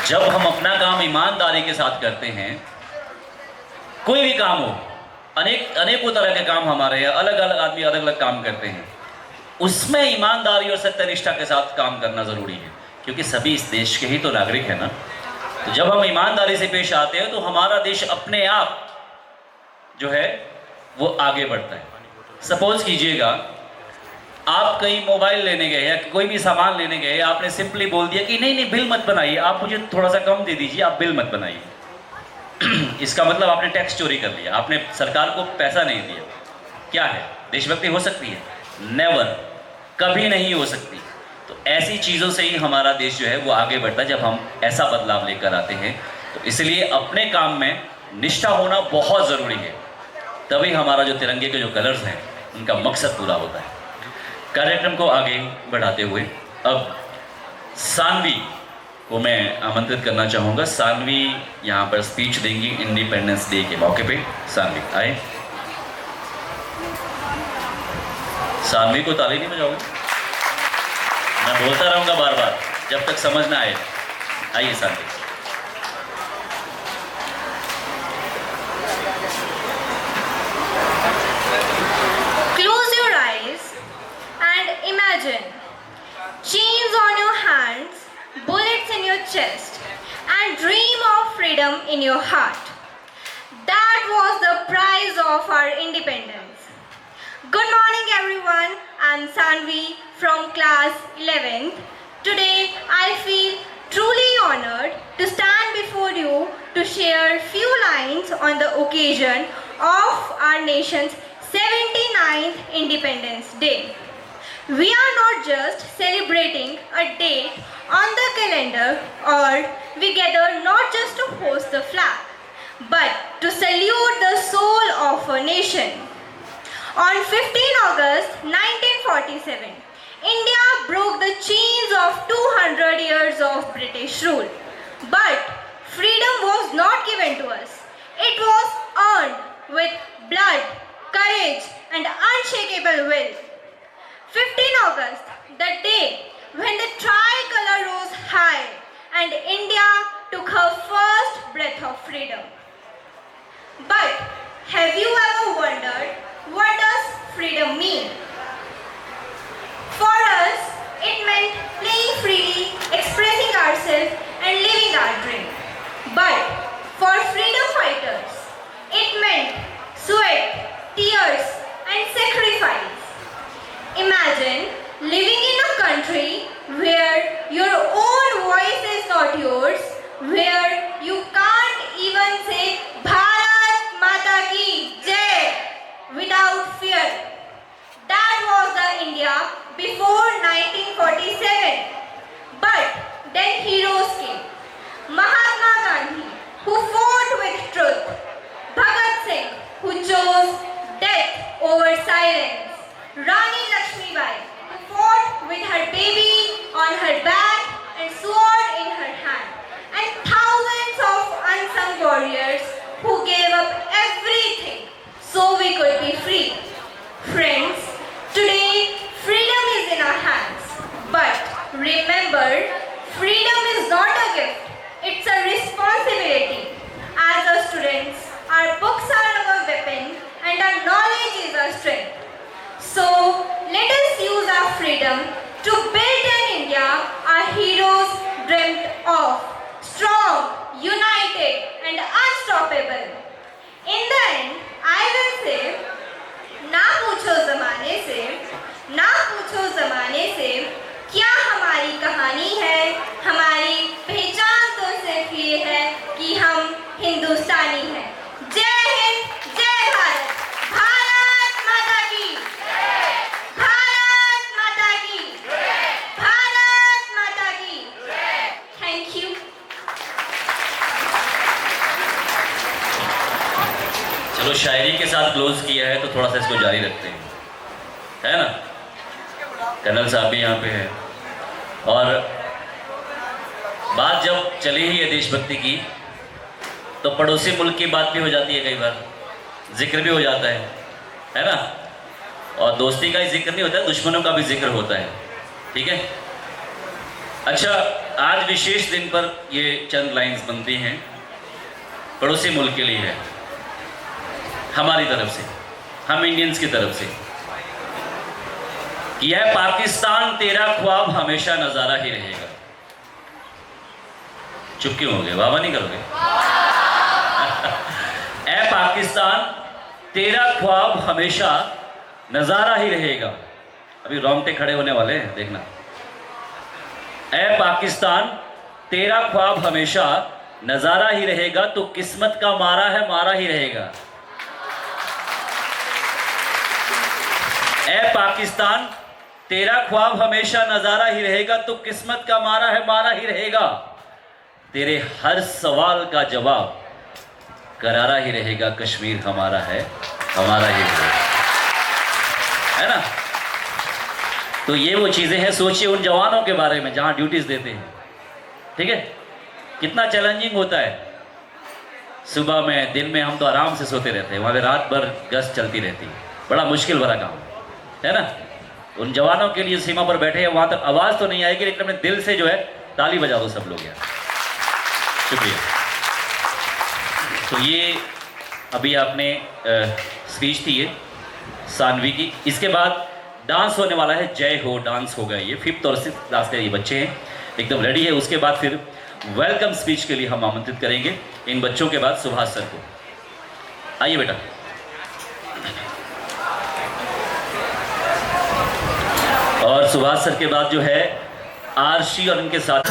जब हम अपना काम ईमानदारी के साथ करते हैं, कोई भी काम हो, अनेकों तरह के काम हमारे हैं, अलग अलग आदमी अलग अलग काम करते हैं, उसमें ईमानदारी और सत्यनिष्ठा के साथ काम करना ज़रूरी है, क्योंकि सभी इस देश के ही तो नागरिक हैं ना। तो जब हम ईमानदारी से पेश आते हैं तो हमारा देश अपने आप जो है वो आगे बढ़ता है। सपोज कीजिएगा आप कहीं मोबाइल लेने गए या कोई भी सामान लेने गए, आपने सिंपली बोल दिया कि नहीं नहीं बिल मत बनाइए, आप मुझे थोड़ा सा कम दे दीजिए, आप बिल मत बनाइए। इसका मतलब आपने टैक्स चोरी कर लिया, आपने सरकार को पैसा नहीं दिया। क्या है, देशभक्ति हो सकती है? नेवर, कभी नहीं हो सकती। तो ऐसी चीज़ों से ही हमारा देश जो है वो आगे बढ़ता है, जब हम ऐसा बदलाव लेकर आते हैं। तो इसलिए अपने काम में निष्ठा होना बहुत ज़रूरी है, तभी हमारा जो तिरंगे के जो कलर्स हैं उनका मकसद पूरा होता है। कार्यक्रम को आगे बढ़ाते हुए अब सानवी को मैं आमंत्रित करना चाहूँगा। सानवी यहाँ पर स्पीच देंगी इंडिपेंडेंस डे के मौके पे। सानवी आए। सानवी को ताली नहीं बजाओगे? मैं बोलता रहूँगा बार बार जब तक समझ ना आए। आइए Saanvi. Imagine chains on your hands, bullets in your chest, and dream of freedom in your heart. That was the price of our independence. Good morning everyone, I'm Sanvi from class 11th. Today I feel truly honored to stand before you to share few lines on the occasion of our nation's 79th Independence Day. We are not just celebrating a date on the calendar, or we gather not just to hoist the flag, but to salute the soul of a nation. On 15 August 1947, India broke the chains of 200 years of British rule. But freedom was not given to us. It was earned with blood, courage, and unshakable will. 15 August, the day when the tricolor rose high and India took her first breath of freedom. But have you ever wondered, what does freedom mean? For us, it meant playing freely, expressing ourselves and living our dream. But for freedom fighters, it meant sweat, tears and sacrifice. Imagine living in a country where your own voice is not yours, where you can't even say Bharat Mata Ki Jai without fear. That was the India before 1947. But then heroes came. Mahatma Gandhi, who fought with truth. Bhagat Singh, who chose death over silence. Rani Lakshmibai, who fought with her baby on her back and sword in her hand. And thousands of unsung warriors who gave up everything so we could be free. Friends, today freedom is in our hands. But remember, freedom is not a gift, it's a responsibility. As our students, our books are our weapon and our knowledge is our strength. So, let us use our freedom to build an India our heroes dreamt of. Strong, united and unstoppable. In the end, I will say, ना पूछो ज़माने से क्या हमारी कहानी है, हमारी पहचान तो सिर्फ ये है कि हम हिंदुस्तानी हैं। जय हिंद, जय भारत, भारत माता की, भारत माता की, भारत माता की। Thank you. चलो शायरी के साथ क्लोज किया है तो थोड़ा सा इसको जारी रखते हैं, है ना? कर्नल साहब भी यहाँ पे है। और बात जब चली ही है देशभक्ति की तो पड़ोसी मुल्क की बात भी हो जाती है, कई बार जिक्र भी हो जाता है ना? और दोस्ती का ही जिक्र नहीं होता है, दुश्मनों का भी जिक्र होता है। ठीक है? अच्छा, आज विशेष दिन पर ये चंद लाइंस बनती हैं, पड़ोसी मुल्क के लिए है, हमारी तरफ से, हम इंडियंस की तरफ से, कि यह पाकिस्तान तेरा ख्वाब हमेशा नजारा ही रहेगा। चुप क्यों हो गए, वाह नहीं करोगे? ऐ पाकिस्तान तेरा ख्वाब हमेशा नजारा ही रहेगा। अभी रोंगटे खड़े होने वाले हैं, देखना। ऐ पाकिस्तान तेरा ख्वाब हमेशा नजारा ही रहेगा, तो किस्मत का मारा है मारा ही रहेगा। ऐ पाकिस्तान तेरा ख्वाब हमेशा नजारा ही रहेगा, तो किस्मत का मारा है मारा ही रहेगा। तेरे हर सवाल का जवाब करारा ही रहेगा। कश्मीर हमारा है, हमारा ही रहेगा, है ना? तो ये वो चीजें हैं। सोचिए उन जवानों के बारे में जहां ड्यूटीज देते हैं, ठीक है? कितना चैलेंजिंग होता है। सुबह में, दिन में हम तो आराम से सोते रहते हैं, वहां पे रात भर गश्त चलती रहती है। बड़ा मुश्किल भरा काम है ना? उन जवानों के लिए सीमा पर बैठे हैं, वहां तक आवाज तो नहीं आएगी, लेकिन अपने दिल से जो है ताली बजा दो सब लोग यार। शुक्रिया। तो ये अभी आपने स्पीच थी ये सानवी की। इसके बाद डांस होने वाला है, जय हो डांस होगा। ये 5th और 6th क्लास के ये बच्चे हैं, एकदम रेडी है। उसके बाद फिर वेलकम स्पीच के लिए हम आमंत्रित करेंगे इन बच्चों के बाद सुभाष सर को। आइए बेटा। और सुभाष सर के बाद जो है आरशी और इनके साथ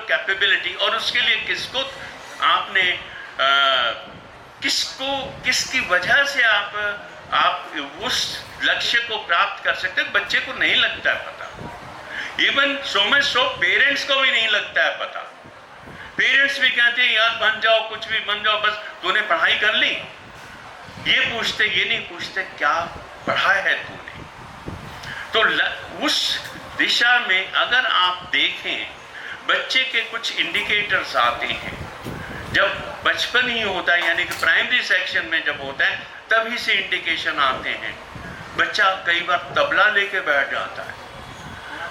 कैपेबिलिटी और उसके लिए किसको आपने किसकी वजह से आप उस लक्ष्य को प्राप्त कर सकते हैं, बच्चे को नहीं लगता है पता। इवन सो पेरेंट्स को भी नहीं लगता है पता। पेरेंट्स भी कहते हैं यार बन जाओ, कुछ भी बन जाओ, बस तूने पढ़ाई कर ली। ये नहीं पूछते क्या पढ़ा है तूने। तो उस दिशा में अगर आप देखें, बच्चे के कुछ इंडिकेटर्स आते हैं जब बचपन ही होता है, यानी कि प्राइमरी सेक्शन में जब होता है तभी से इंडिकेशन आते हैं। बच्चा कई बार तबला लेके बैठ जाता है,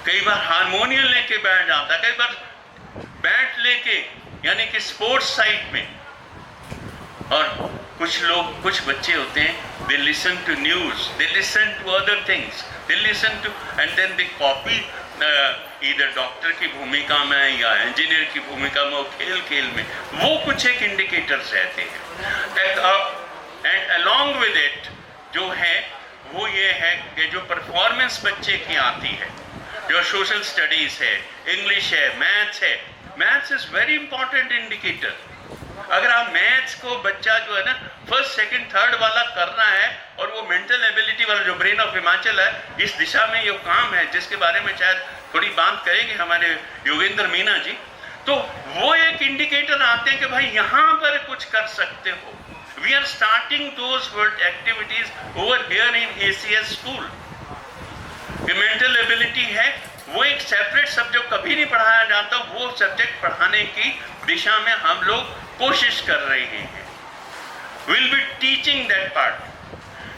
कई बार हारमोनियम लेके बैठ जाता है, कई बार बैट लेके, यानी कि स्पोर्ट्स साइड में। और कुछ बच्चे होते हैं, they listen to news, they listen to other things, they listen to and then they copy इधर डॉक्टर की भूमिका में या इंजीनियर की भूमिका में, खेल में। वो कुछ एक इंडिकेटर्स रहते हैं। एंड अलॉन्ग विद इट जो है वो ये है कि जो परफॉर्मेंस बच्चे की आती है, जो सोशल स्टडीज है, इंग्लिश है, मैथ्स है। Maths is very important indicator. अगर आप मैथ्स को बच्चा जो है ना 1st, 2nd, 3rd वाला करना है, और वो मेंटल एबिलिटी वाला जो ब्रेन ऑफ हिमाचल है, इस दिशा में ये काम है जिसके बारे में शायद थोड़ी बात करेंगे हमारे योगेंद्र मीना जी। तो वो एक इंडिकेटर आते हैं कि भाई यहाँ पर कुछ कर सकते हो। We are starting those work activities over here in ACS school. Mental ability है, वो एक सेपरेट सब्जेक्ट कभी नहीं पढ़ाया जाता, वो सब्जेक्ट पढ़ाने की दिशा में हम लोग कोशिश कर रहे हैं। Will be teaching that part.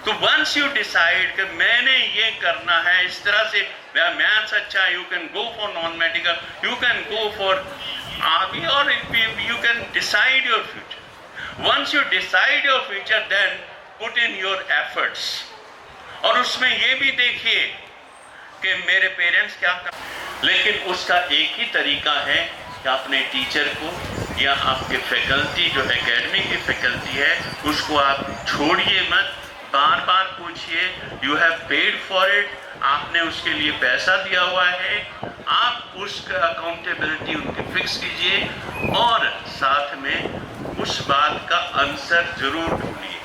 तो वंस यू डिसाइड कि मैंने ये करना है, इस तरह से मैथ्स अच्छा, you can go for non medical, you can go for army, और you can decide your future. Once you decide your future, then put in your efforts. और उसमें ये भी देखिए कि मेरे पेरेंट्स क्या कर, लेकिन उसका एक ही तरीका है कि अपने टीचर को या आपके फैकल्टी जो एकेडमी की फैकल्टी है उसको आप छोड़िए मत, बार बार पूछिए। You have paid for it, आपने उसके लिए पैसा दिया हुआ है, आप उसका अकाउंटेबिलिटी उनकी फिक्स कीजिए और साथ में उस बात का आंसर जरूर ढूंढिए।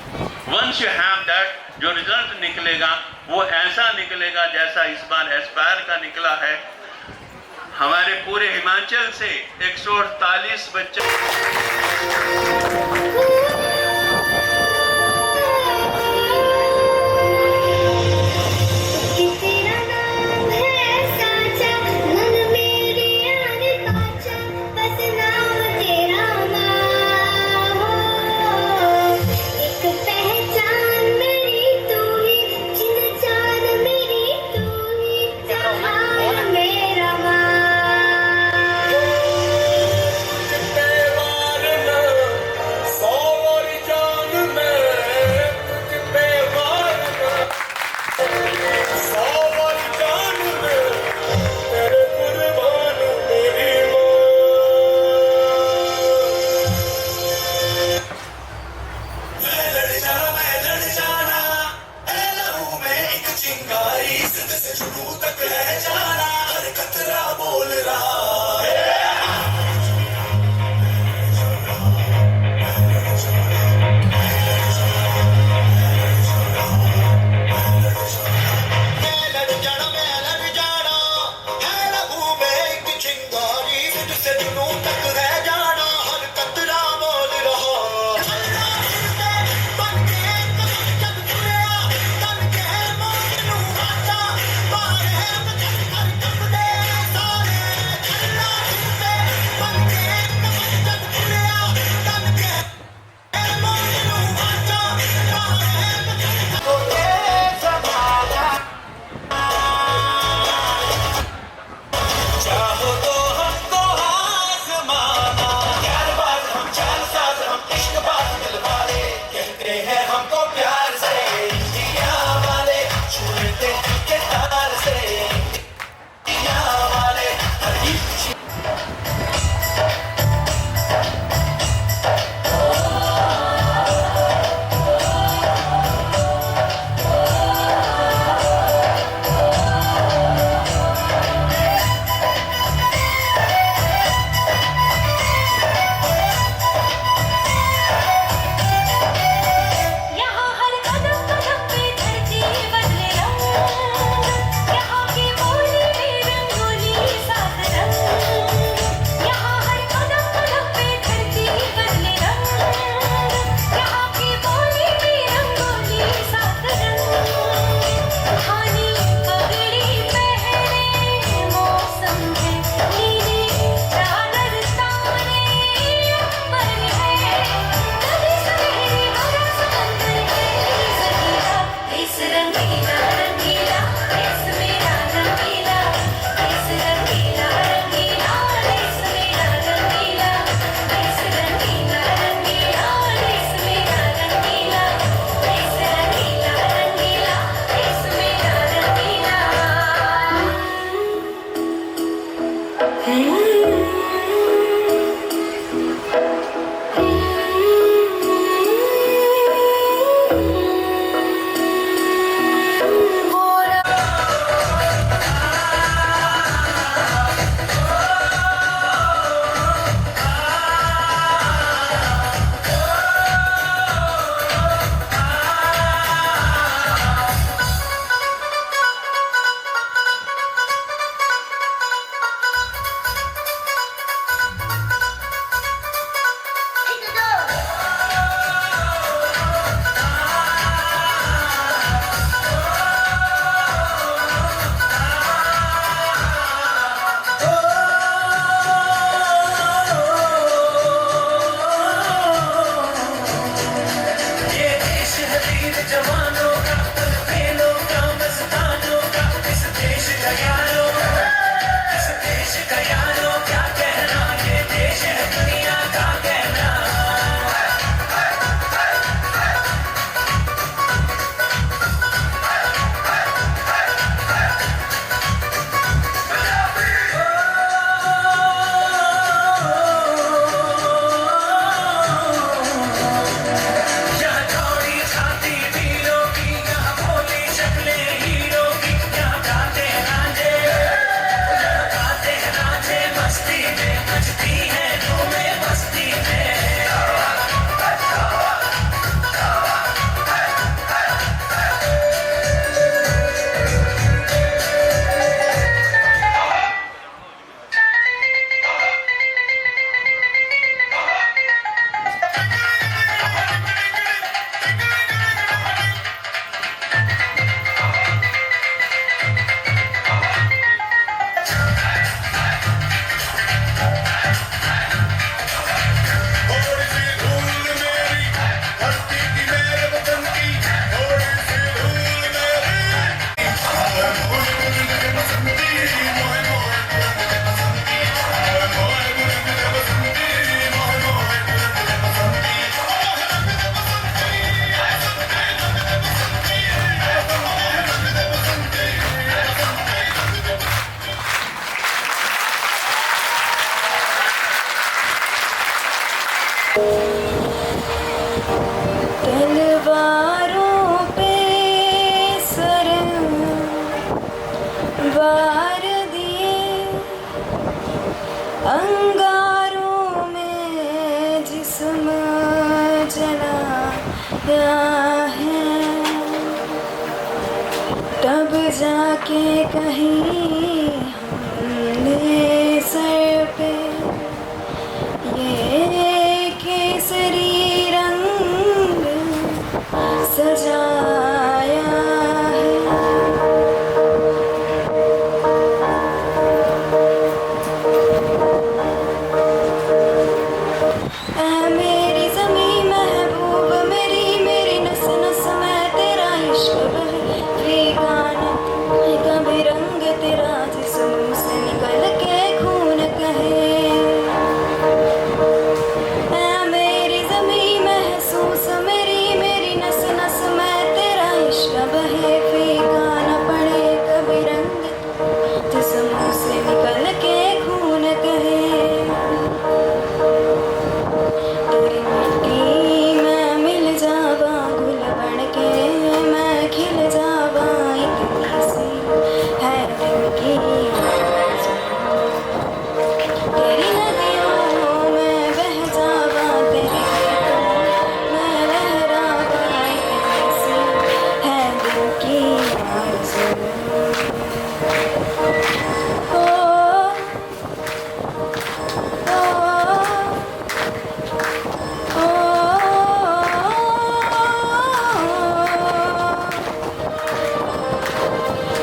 वंस यू हैव दैट, जो रिजल्ट निकलेगा वो ऐसा निकलेगा जैसा इस बार एस्पायर का निकला है। हमारे पूरे हिमाचल से 148 बच्चे के कहीं हमने सर पे ये केसरी रंग सजाया है। ऐ मेरी ज़मीं महबूब मेरी, मेरी नस नस में तेरा इश्क बहे, बेगाना कभी रंग तेरा जिस्म से निकल के खून कहे। ऐ मेरी ज़मीं महसूस मेरी, मेरी नस नस में तेरा इश्क बहे, बेगाना पड़े कभी रंग जिस्म से निकल के खून कहे। तेरी मिट्टी में मिल जावा गुल बन के, मैं खिल जावा इतनी सी है दिल की आरज़ू। तेरी नदियों में बह जावा, तेरे खेतों में लहरावा इतनी सी है दिल की आरज़ू। ओ,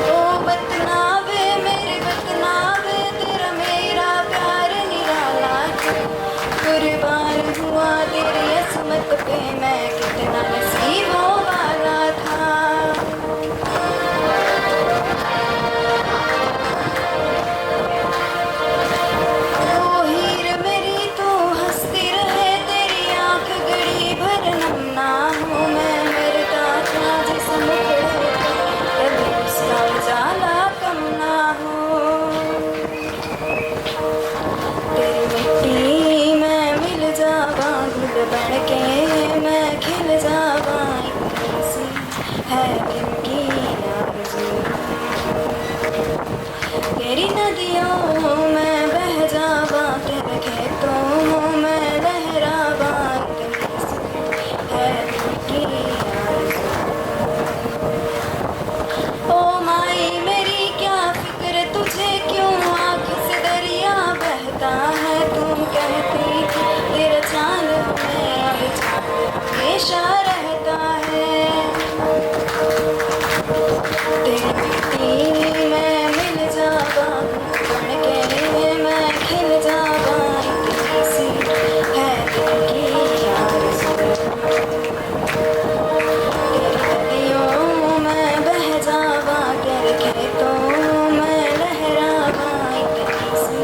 ओ बतनावे मेरे बतनावे, तेरा मेरा प्यार निराला था। कुर्बान हुआ तेरी असमत पे, मैं कितना नसीबों वाला था। ओ हीर मेरी तू हंसती रहे, तेरी आंख गड़ी भर नम ना हो। मैं मरता था जिस मुखड़े पे, कभी उसका उजाला कम ना हो। तेरी मिट्टी में मिल जावा गुल बन के, मैं खिल जावा इतनी सी है दिल की आरज़ू। तेरी नदियों में बह जावा, तेरे खेतों में लहरावा इतनी सी है दिल की आरज़ू। ओ माई मेरी क्या फिक्र तुझे, क्यों आँख से दरिया बहता है। तुम कहती थी तेरा चांद में, अब चांद हमेशा रहता है। तेरी मिट्टी में मिल जावा बन के, मैं खिल जावा इतनी सी है दिल की आरज़ू। तेरी नदियों में बह जावा, तेरे खेतों में लहरावा इतनी सी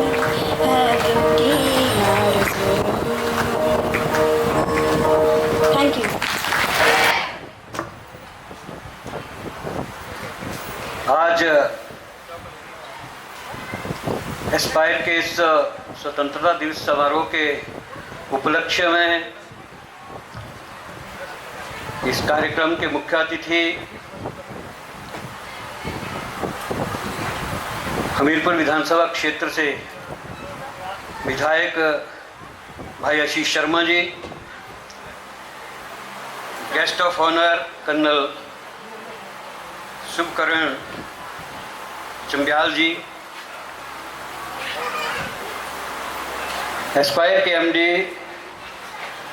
है दिल की आरज़ू। Thank you. आज एस्पायर के इस स्वतंत्रता दिवस समारोह के उपलक्ष्य में इस कार्यक्रम के मुख्य अतिथि हमीरपुर विधानसभा क्षेत्र से विधायक भाई Ashish Sharma ji, guest of honour colonel Shubhkaran Chambyal ji, Aspire के MD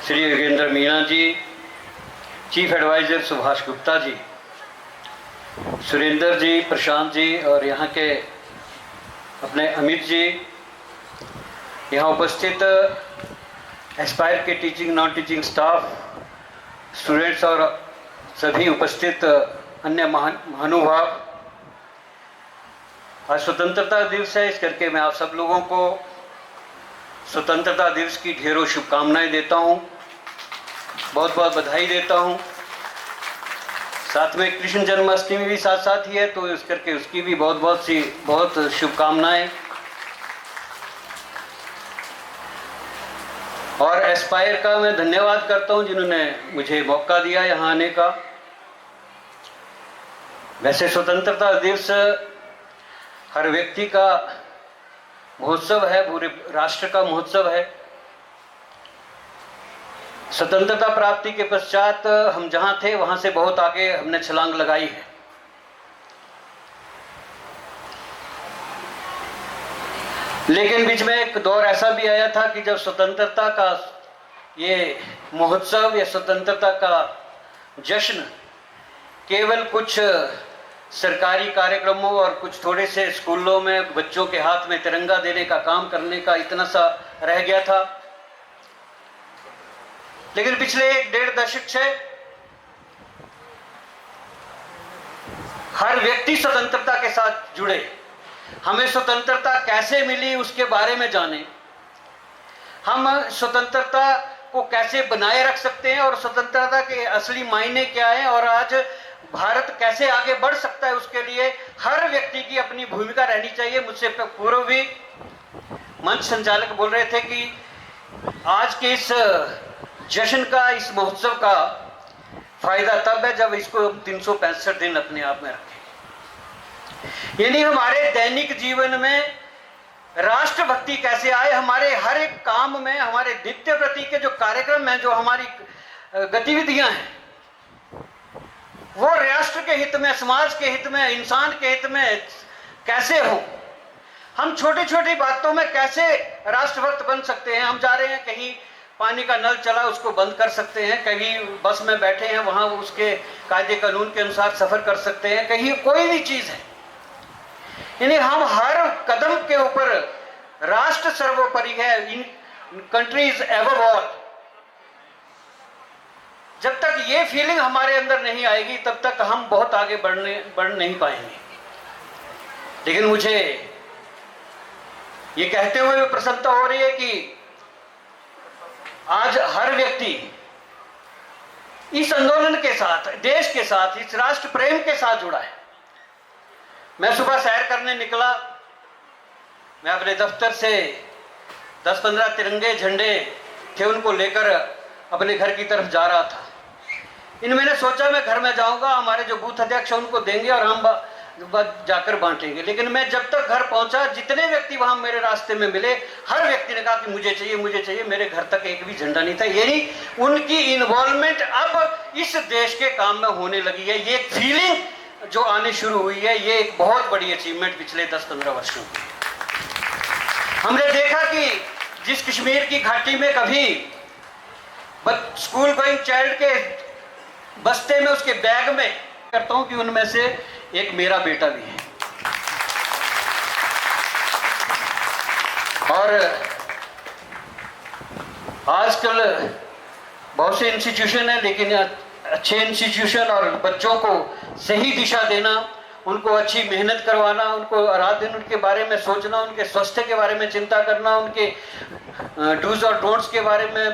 Shri Yogendra Meena ji, chief advisor Subhash Gupta ji, Surendra ji, Prashant ji और यहाँ के अपने अमित जी, यहाँ उपस्थित एस्पायर के teaching non teaching staff, students और सभी उपस्थित अन्य महानुभाव। आज स्वतंत्रता दिवस है, इस करके मैं आप सब लोगों को स्वतंत्रता दिवस की ढेरों शुभकामनाएं देता हूं, बहुत बहुत बधाई देता हूं। साथ में कृष्ण जन्माष्टमी भी साथ साथ ही है, तो इस करके उसकी भी बहुत शुभकामनाएं। और एस्पायर का मैं धन्यवाद करता हूं जिन्होंने मुझे मौका दिया यहाँ आने का। वैसे स्वतंत्रता दिवस हर व्यक्ति का महोत्सव है, पूरे राष्ट्र का महोत्सव है। स्वतंत्रता प्राप्ति के पश्चात हम जहां थे वहां से बहुत आगे हमने छलांग लगाई है। लेकिन बीच में एक दौर ऐसा भी आया था कि जब स्वतंत्रता का ये महोत्सव या स्वतंत्रता का जश्न केवल कुछ सरकारी कार्यक्रमों और कुछ थोड़े से स्कूलों में बच्चों के हाथ में तिरंगा देने का काम करने का इतना सा रह गया था। लेकिन पिछले 1-1.5 दशक से हर व्यक्ति स्वतंत्रता के साथ जुड़े, हमें स्वतंत्रता कैसे मिली उसके बारे में जाने, हम स्वतंत्रता को कैसे बनाए रख सकते हैं और स्वतंत्रता के असली मायने क्या है और आज भारत कैसे आगे बढ़ सकता है, उसके लिए हर व्यक्ति की अपनी भूमिका रहनी चाहिए। मुझसे पूर्व भी मंच संचालक बोल रहे थे कि आज के इस जश्न का, इस महोत्सव का फायदा तब है जब इसको 365 दिन अपने आप में रखें। यानी हमारे दैनिक जीवन में राष्ट्रभक्ति कैसे आए, हमारे हर एक काम में, हमारे नित्य प्रति के जो कार्यक्रम हैं, जो हमारी गतिविधियां हैं, वो राष्ट्र के हित में, समाज के हित में, इंसान के हित में कैसे हो। हम छोटी छोटी बातों में कैसे राष्ट्रभक्त बन सकते हैं। हम जा रहे हैं कहीं, पानी का नल चला उसको बंद कर सकते हैं, कहीं बस में बैठे हैं वहां उसके कायदे कानून के अनुसार सफर कर सकते हैं, कहीं कोई भी चीज है। यानी हम हर कदम के ऊपर राष्ट्र सर्वोपरि है, इन कंट्रीज एवर ऑल। जब तक ये फीलिंग हमारे अंदर नहीं आएगी तब तक हम बहुत आगे बढ़ नहीं पाएंगे। लेकिन मुझे ये कहते हुए भी प्रसन्नता हो रही है कि आज हर व्यक्ति इस आंदोलन के साथ, देश के साथ, इस राष्ट्र प्रेम के साथ जुड़ा है। मैं सुबह सैर करने निकला, मैं अपने दफ्तर से 10-15 तिरंगे झंडे थे, उनको लेकर अपने घर की तरफ जा रहा था। मैंने सोचा मैं घर में जाऊंगा, हमारे जो बूथ अध्यक्ष हैं उनको देंगे और हम जाकर बांटेंगे। लेकिन मैं जब तक घर पहुंचा, जितने व्यक्ति वहां मेरे रास्ते में मिले, हर व्यक्ति ने कहा कि मुझे चाहिए, मुझे चाहिए। मेरे घर तक एक भी झंडा नहीं था। यानी उनकी इन्वॉल्वमेंट अब इस देश के काम में होने लगी है। ये एक फीलिंग जो आने शुरू हुई है, ये एक बहुत बड़ी अचीवमेंट पिछले 10-15 वर्षों की। हमने देखा कि जिस कश्मीर की घाटी में कभी स्कूल गोइंग चाइल्ड के बस्ते में, उसके बैग में करता हूं कि उनमें से एक मेरा बेटा भी है। और आजकल बहुत से इंस्टीट्यूशन है, लेकिन अच्छे इंस्टीट्यूशन और बच्चों को सही दिशा देना, उनको अच्छी मेहनत करवाना, उनको रात दिन उनके बारे में सोचना, उनके स्वास्थ्य के बारे में चिंता करना, उनके डूज और डोंट्स के बारे में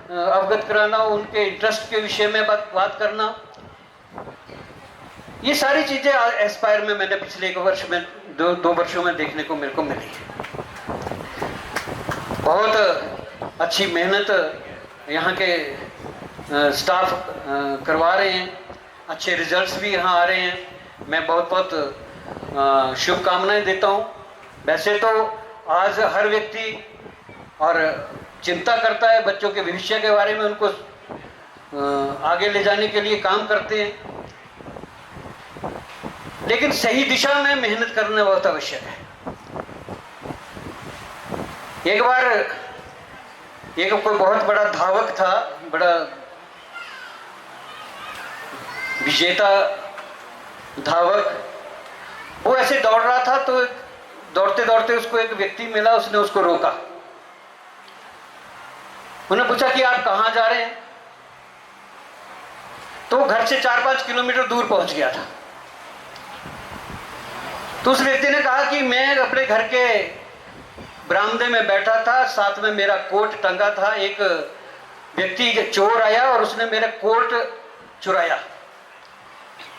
अवगत कराना, उनके इंटरेस्ट के विषय में बात करना, ये सारी चीजें एस्पायर में मैंने पिछले 1 वर्ष में, 2 वर्षों में देखने को मेरे को मिली। बहुत अच्छी मेहनत यहाँ के स्टाफ करवा रहे हैं, अच्छे रिजल्ट्स भी यहाँ आ रहे हैं। मैं बहुत बहुत शुभकामनाएं देता हूँ। वैसे तो आज हर व्यक्ति और चिंता करता है बच्चों के भविष्य के बारे में, उनको आगे ले जाने के लिए काम करते हैं, लेकिन सही दिशा में मेहनत करना बहुत आवश्यक है। एक बार एक कोई बहुत बड़ा धावक था, बड़ा विजेता धावक, वो ऐसे दौड़ रहा था तो दौड़ते दौड़ते उसको एक व्यक्ति मिला, उसने उसको रोका। उन्होंने पूछा कि आप कहाँ जा रहे हैं? तो घर से 4-5 किलोमीटर दूर पहुंच गया था। तो उस व्यक्ति ने कहा कि मैं अपने घर के बरामदे में बैठा था, साथ में मेरा कोट टंगा था, एक व्यक्ति चोर आया और उसने मेरा कोट चुराया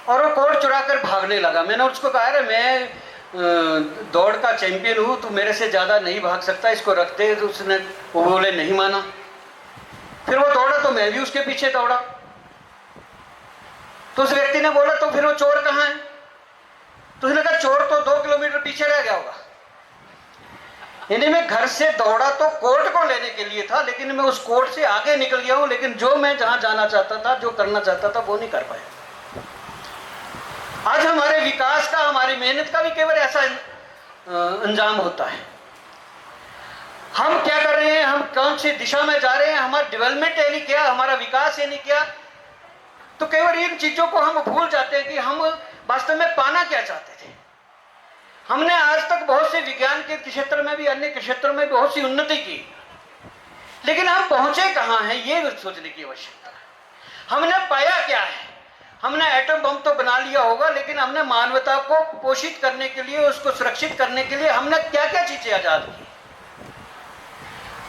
और वो कोट चुराकर भागने लगा। मैंने उसको कहा, अरे मैं दौड़ का चैंपियन हूं, तू मेरे से ज्यादा नहीं भाग सकता, इसको रख दे। तो उसने, वो बोले नहीं माना। फिर वो दौड़ा तो मैं भी उसके पीछे दौड़ा। तो उस व्यक्ति ने बोला, तो फिर वो चोर कहाँ है? तो उसने कहा, चोर तो 2 किलोमीटर पीछे रह गया होगा। यानी मैं घर से दौड़ा तो कोर्ट को लेने के लिए था, लेकिन मैं उस कोर्ट से आगे निकल गया हूं, लेकिन जो मैं जहां जाना चाहता था, जो करना चाहता था, वो नहीं कर पाया। आज हमारे विकास का, हमारी मेहनत का भी केवल ऐसा अंजाम होता है। हम क्या कर रहे हैं, हम कौन सी दिशा में जा रहे हैं, हमारा डेवलपमेंट है नहीं क्या, हमारा विकास है नहीं क्या। तो कई बार इन चीजों को हम भूल जाते हैं कि हम वास्तव में पाना क्या चाहते थे। हमने आज तक बहुत से विज्ञान के क्षेत्र में भी, अन्य क्षेत्रों में बहुत सी उन्नति की, लेकिन हम पहुंचे कहां हैं ये सोचने की आवश्यकता है। हमने पाया क्या है, हमने एटम बम तो बना लिया होगा, लेकिन हमने मानवता को पोषित करने के लिए, उसको सुरक्षित करने के लिए हमने क्या क्या चीजें आजाद की।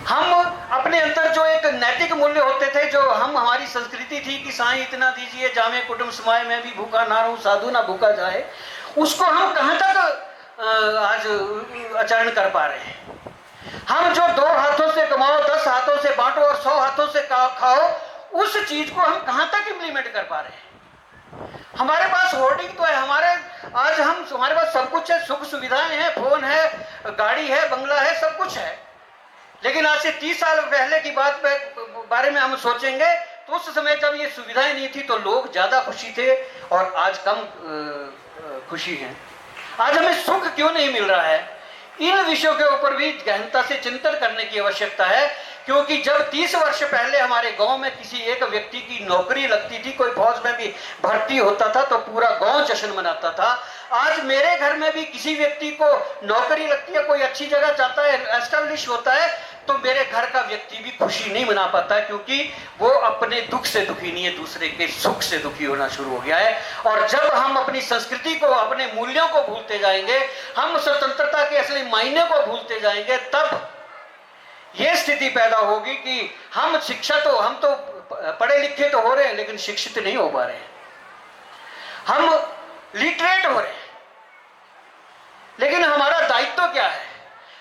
हम अपने अंदर जो एक नैतिक मूल्य होते थे, जो हमारी संस्कृति थी कि साईं इतना दीजिए जामे कुटुंब समाए, मैं भी भूखा ना रहूं साधु ना भूखा जाए, उसको हम कहां तक आज आचरण कर पा रहे हैं। हम जो 2 हाथों से कमाओ 10 हाथों से बांटो और 100 हाथों से खाओ, उस चीज को हम कहां तक इंप्लीमेंट कर पा रहे हैं। हमारे पास होर्डिंग तो है, हमारे पास सब कुछ है, सुख सुविधाएं हैं, फोन है, गाड़ी है, बंगला है, सब कुछ है, लेकिन आज से 30 साल पहले की बारे में हम सोचेंगे तो उस समय जब ये सुविधाएं नहीं थी तो लोग ज्यादा खुशी थे और आज कम खुशी है। आज हमें सुख क्यों नहीं मिल रहा है, इन विषयों के ऊपर भी गहनता से चिंतन करने की आवश्यकता है। क्योंकि जब 30 वर्ष पहले हमारे गांव में किसी एक व्यक्ति की नौकरी लगती थी, कोई फौज में भी भर्ती होता था तो पूरा गांव जश्न मनाता था। आज मेरे घर में भी किसी व्यक्ति को नौकरी लगती है, कोई अच्छी जगह जाता है, एस्टेब्लिश होता है, तो मेरे घर का व्यक्ति भी खुशी नहीं मना पाता, क्योंकि वो अपने दुख से दुखी नहीं है, दूसरे के सुख से दुखी होना शुरू हो गया है। और जब हम अपनी संस्कृति को, अपने मूल्यों को भूलते जाएंगे, हम स्वतंत्रता के असली मायने को भूलते जाएंगे, तब ये स्थिति पैदा होगी कि हम तो पढ़े लिखे तो हो रहे हैं लेकिन शिक्षित नहीं हो पा रहे हैं। हम लिटरेट हो रहे हैं, लेकिन हमारा दायित्व क्या है।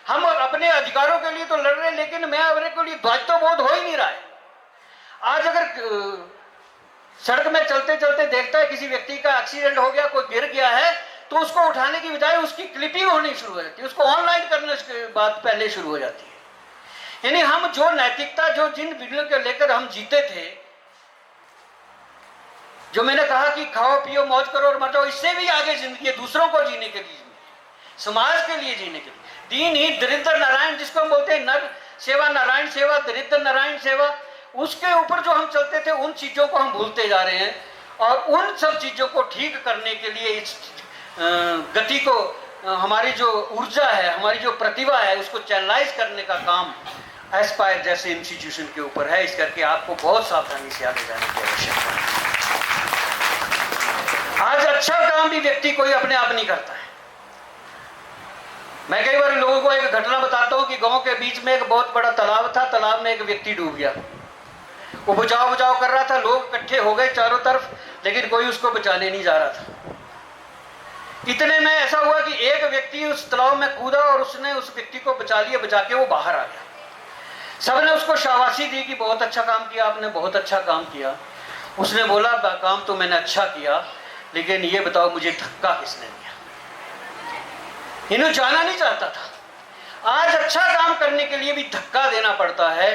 हम अपने अधिकारों के लिए तो लड़ रहे हैं, लेकिन मैं अपने को लिए दायित्व बोध हो ही नहीं रहा है। आज अगर सड़क में चलते चलते देखता है किसी व्यक्ति का एक्सीडेंट हो गया, कोई गिर गया है, तो उसको उठाने की बजाय उसकी क्लिपिंग होनी शुरू हो जाती है, उसको ऑनलाइन करने की बात पहले शुरू हो जाती है। यानी हम जो नैतिकता, जो जिन विधियों को लेकर हम जीते थे, जो मैंने कहा कि खाओ पियो मौज करो और मर जाओ, इससे भी आगे जिंदगी है, दूसरों को जीने के लिए, समाज के लिए जीने के लिए। दीन ही दरिद्र नारायण, जिसको हम बोलते हैं नर सेवा नारायण सेवा, दरिद्र नारायण सेवा, उसके ऊपर जो हम चलते थे, उन चीजों को हम भूलते जा रहे हैं। और उन सब चीजों को ठीक करने के लिए, इस गति को, हमारी जो ऊर्जा है, हमारी जो प्रतिभा है, उसको चैनलाइज करने का काम एस्पायर जैसे इंस्टीट्यूशन के ऊपर है। इस करके आपको बहुत सावधानी से आगे जाने की आवश्यकता है। आज अच्छा काम भी व्यक्ति कोई अपने आप नहीं करता है। मैं कई बार लोगों को एक घटना बताता हूं कि गांव के बीच में एक बहुत बड़ा तालाब था, तालाब में एक व्यक्ति डूब गया। वो बचाव कर रहा था, लोग इकट्ठे हो गए चारों तरफ, लेकिन कोई उसको बचाने नहीं जा रहा था। इतने में ऐसा हुआ कि एक व्यक्ति उस तालाब में कूदा और उसने उस व्यक्ति को बचा लिया, बचा के वो बाहर आ गया। सबने उसको शाबाशी दी कि बहुत अच्छा काम किया आपने, बहुत अच्छा काम किया। उसने बोला काम तो मैंने अच्छा किया, लेकिन ये बताओ मुझे धक्का किसने दिया। इन्हें जाना नहीं चाहता था। आज अच्छा काम करने के लिए भी धक्का देना पड़ता है।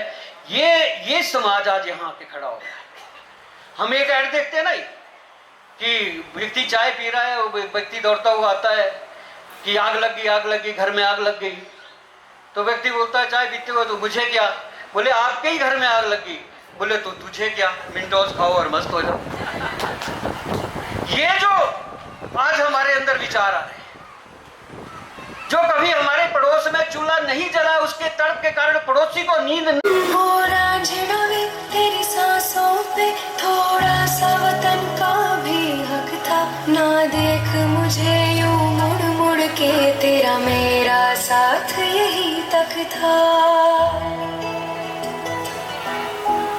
ये समाज आज यहाँ के खड़ा हो गया है। हम एक ऐड देखते हैं ना कि व्यक्ति चाय पी रहा है, वो व्यक्ति दौड़ता हुआ आता है कि आग लग गई, घर में आग लग गई। तो व्यक्ति बोलता है चाय पीते हुए, तो मुझे क्या? बोले आपके ही घर में आग लगी। बोले तो तुझे क्या, मिंटोस खाओ और मस्त हो जाओ। ये जो आज हमारे अंदर विचार आ रहे हैं, जो कभी हमारे पड़ोस में चूल्हा नहीं जला, उसके तड़प के कारण पड़ोसी को नींद नहीं। तेरी सांसों पे थोड़ा सा वतन का भी हक था, ना देख मुझे यूं मुड़ मुड़ के, तेरा मेरा साथ यही तक था।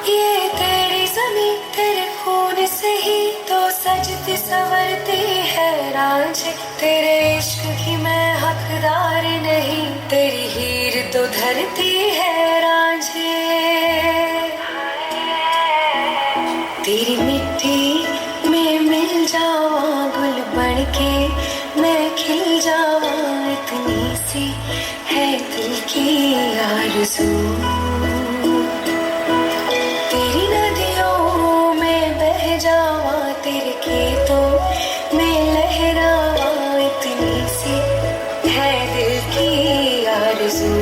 ये तेरी ज़मीं तेरे खून से ही तो सजती संवरती है रांझे, तेरे इश्क की मैं हकदार नहीं, तेरी हीर तो धरती है रांझे। तेरी मिट्टी में मिल जावा गुल बन के, मैं खिल जावा, इतनी सी है दिल की आरज़ू। तेरी नदियों में बह जावा, तेरे खेतों में लहरावा, इतनी सी है दिल की आरज़ू।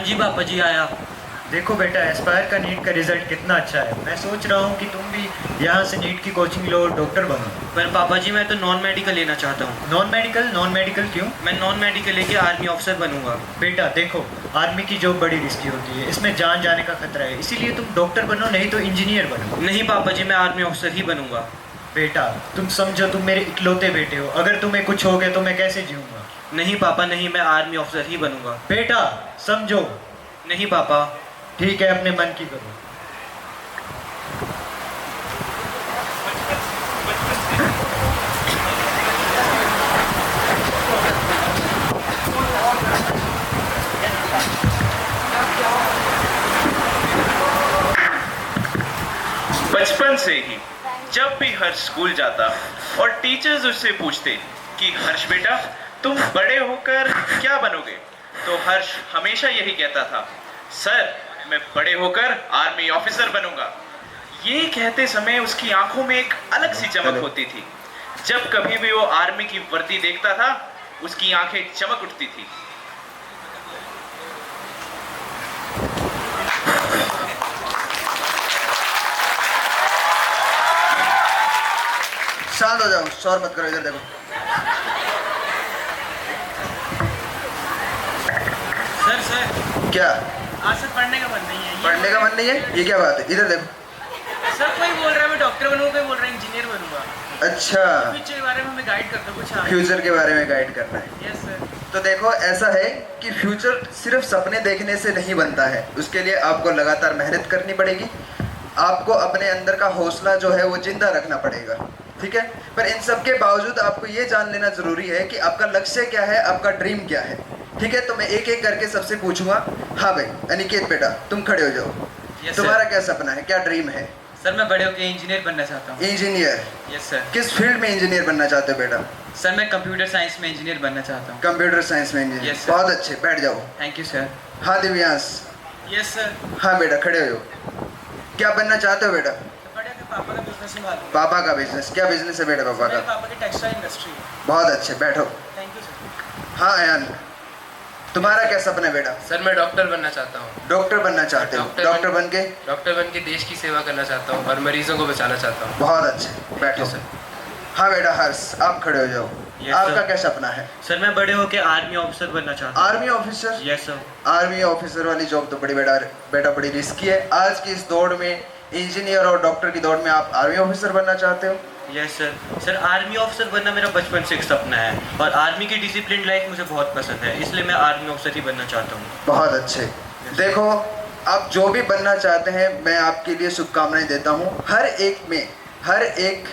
जी पापा जी आया। देखो बेटा, एस्पायर का नीट का रिजल्ट कितना अच्छा है। मैं सोच रहा हूँ कि तुम भी यहाँ से नीट की कोचिंग लो, डॉक्टर बनो। पर पापा जी मैं तो नॉन मेडिकल लेना चाहता हूँ। नॉन मेडिकल क्यों? मैं नॉन मेडिकल लेके आर्मी ऑफिसर बनूंगा। बेटा देखो, आर्मी की जॉब बड़ी रिस्की होती है, इसमें जान जाने का खतरा है, इसीलिए तुम डॉक्टर बनो, नहीं तो इंजीनियर बनो। नहीं पापा जी, मैं आर्मी ऑफिसर ही बनूंगा। बेटा तुम समझो, तुम मेरे इकलौते बेटे हो, अगर तुम्हें कुछ हो गया तो मैं कैसे जीऊँगा? नहीं पापा नहीं, मैं आर्मी ऑफिसर ही बनूंगा। बेटा समझो। नहीं पापा। ठीक है, अपने मन की करो। बचपन से ही जब भी हर्ष स्कूल जाता और टीचर्स उससे पूछते कि हर्ष बेटा तुम बड़े होकर क्या बनोगे, तो हर्ष हमेशा यही कहता था, सर मैं बड़े होकर आर्मी ऑफिसर बनूंगा। ये कहते समय उसकी आंखों में एक अलग सी चमक होती थी। जब कभी भी वो आर्मी की वर्दी देखता था, उसकी आंखें चमक उठती थी। शांत हो जाओ, शोर मत करो, इधर देखो। सर क्या आज से पढ़ने का मन नहीं है। पढ़ने का मन नहीं है? ये क्या बात है? इधर देखो। सर कोई बोल रहा है मैं डॉक्टर बनूंगा, कोई बोल रहा है इंजीनियर बनूंगा। अच्छा, फ्यूचर के बारे में हमें गाइड करता कुछ। फ्यूचर के बारे में गाइड करना है। Yes sir. तो देखो, ऐसा है कि फ्यूचर सिर्फ सपने देखने से नहीं बनता है, उसके लिए आपको लगातार मेहनत करनी पड़ेगी। आपको अपने अंदर का हौसला जो है वो जिंदा रखना पड़ेगा, ठीक है? पर इन सब के बावजूद आपको ये जान लेना ज़रूरी है कि आपका लक्ष्य क्या है, आपका ड्रीम क्या है, ठीक है? तो मैं एक एक करके सबसे पूछूंगा। हाँ भाई अनिकेत बेटा, तुम खड़े हो जाओ। Yes, तुम्हारा क्या सपना है, क्या ड्रीम है? सर मैं बड़े होकर इंजीनियर बनना चाहता हूँ। इंजीनियर? Yes sir. किस फील्ड में इंजीनियर बनना चाहते हो बेटा? सर मैं कंप्यूटर साइंस में इंजीनियर बनना चाहता हूँ। कंप्यूटर साइंस में इंजीनियर? Yes, sir. बहुत अच्छे, बैठ जाओ। Thank you sir. हाँ दिव्यांश? Yes sir. हाँ बेटा खड़े हो जाओ। क्या बनना चाहते हो बेटा? बड़े होकर पापा का बिजनेस संभालूंगा। पापा का बिजनेस? क्या बिजनेस है बेटा पापा मेरे का? पापा की टेक्सटाइल इंडस्ट्री है। बहुत अच्छे, बैठो। Thank you sir. हाँ अयान, तुम्हारा क्या सपना है बेटा? सर मैं डॉक्टर बनना चाहता हूँ। डॉक्टर बनना चाहते हो? डॉक्टर बन के? डॉक्टर बन के देश की सेवा करना चाहता हूँ और मरीजों को बचाना चाहता हूँ। बहुत अच्छे, बैठो। सर। हाँ बेटा हर्ष, आप खड़े हो जाओ। Yes, आपका sir. क्या सपना है? सर मैं बड़े होकर आर्मी ऑफिसर बनना चाहता हूँ। Army officer? Yes sir. Army officer वाली जॉब तो बेटा बड़ी रिस्की है। आज की इस दौड़ में, इंजीनियर और डॉक्टर की दौड़ में, आप आर्मी ऑफिसर बनना चाहते हो? Yes sir. Sir army officer बनना मेरा बचपन से एक सपना है और आर्मी की डिसिप्लिन लाइफ मुझे बहुत पसंद है, इसलिए मैं आर्मी ऑफिसर ही बनना चाहता हूँ। बहुत अच्छे। देखो, आप जो भी बनना चाहते हैं मैं आपके लिए शुभकामनाएं देता हूँ। हर एक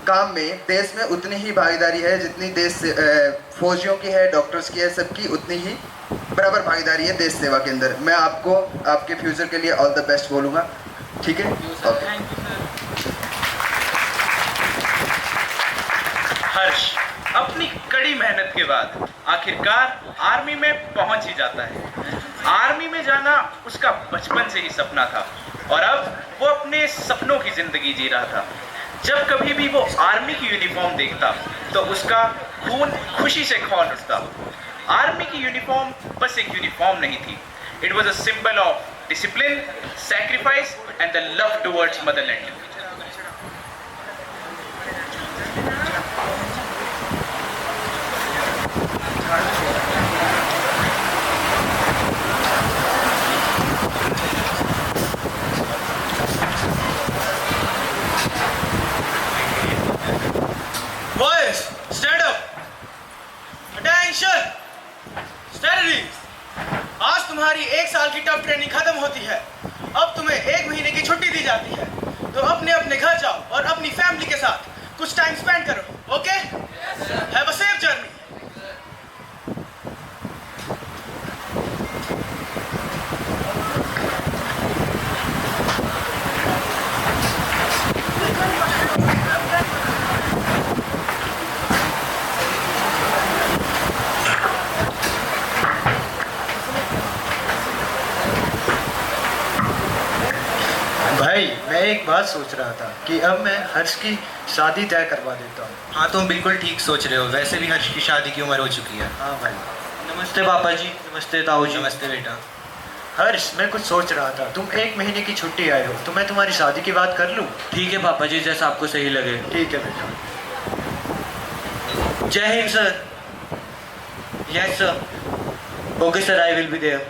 काम में देश में उतनी ही भागीदारी है जितनी देश से फौजियों की है, डॉक्टर्स की है, सबकी उतनी ही बराबर भागीदारी है देश सेवा के अंदर। मैं आपको आपके फ्यूचर के लिए ऑल द बेस्ट बोलूँगा, ठीक है? ओके। हर्ष अपनी कड़ी मेहनत के बाद आखिरकार आर्मी में पहुंच ही जाता है। आर्मी में जाना उसका बचपन से ही सपना था और अब वो अपने सपनों की जिंदगी जी रहा था। जब कभी भी वो आर्मी की यूनिफॉर्म देखता तो उसका खून खुशी से खौल उठता। आर्मी की यूनिफॉर्म बस एक यूनिफॉर्म नहीं थी, it was a symbol of discipline, sacrifice and the love towards Motherland. Boys, stand up. Attention. Steady. आज तुम्हारी 1 साल की टफ ट्रेनिंग खत्म होती है। अब तुम्हें 1 महीने की छुट्टी दी जाती है, तो अपने अपने घर जाओ और अपनी फैमिली के साथ कुछ टाइम स्पेंड करो। Okay? Have a safe journey. भाई मैं एक बात सोच रहा था कि अब मैं हर्ष की शादी तय करवा देता हूँ। हाँ तुम बिल्कुल ठीक सोच रहे हो, वैसे भी हर्ष की शादी की उम्र हो चुकी है। हाँ भाई। नमस्ते पापा जी। नमस्ते ताऊ जी। नमस्ते बेटा। हर्ष, मैं कुछ सोच रहा था। तुम 1 महीने की छुट्टी आए हो तो मैं तुम्हारी शादी की बात कर लूं? ठीक है पापा जी, जैसा आपको सही लगे। ठीक है बेटा। जय Hind sir. Yes sir. Okay sir, I will be there.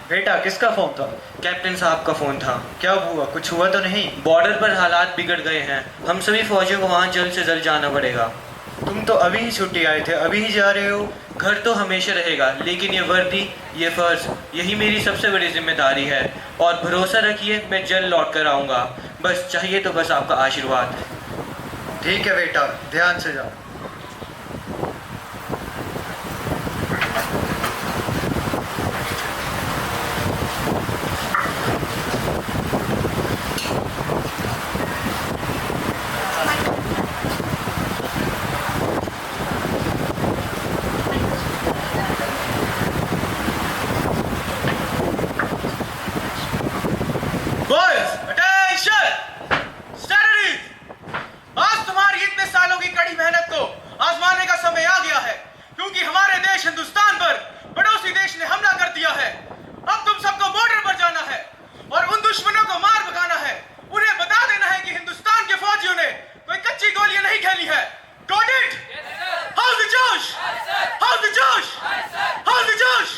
बेटा, किसका फोन था? कैप्टन साहब का फ़ोन था। क्या हुआ? कुछ हुआ तो नहीं? बॉर्डर पर हालात बिगड़ गए हैं, हम सभी फौजियों को वहाँ जल्द से जल्द जाना पड़ेगा। तुम तो अभी ही छुट्टी आए थे, अभी ही जा रहे हो? घर तो हमेशा रहेगा, लेकिन ये वर्दी, ये फ़र्ज, यही मेरी सबसे बड़ी जिम्मेदारी है। और भरोसा रखिए, मैं जल्द लौट कर आऊँगा। बस चाहिए तो बस आपका आशीर्वाद। ठीक है बेटा, ध्यान से जाओ। Boys attention, study. आज तुम्हारी इतने सालों की कड़ी मेहनत को आजमाने का समय आ गया है, क्योंकि हमारे देश हिंदुस्तान पर पड़ोसी देश ने हमला कर दिया है। अब तुम सबको बॉर्डर पर जाना है और उन दुश्मनों को मार भगाना है। उन्हें बता देना है कि हिंदुस्तान के फौजियों ने कोई कच्ची गोलियां नहीं खेली है। Got it? How's the Josh? How's the Josh? How's the Josh?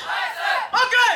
Okay.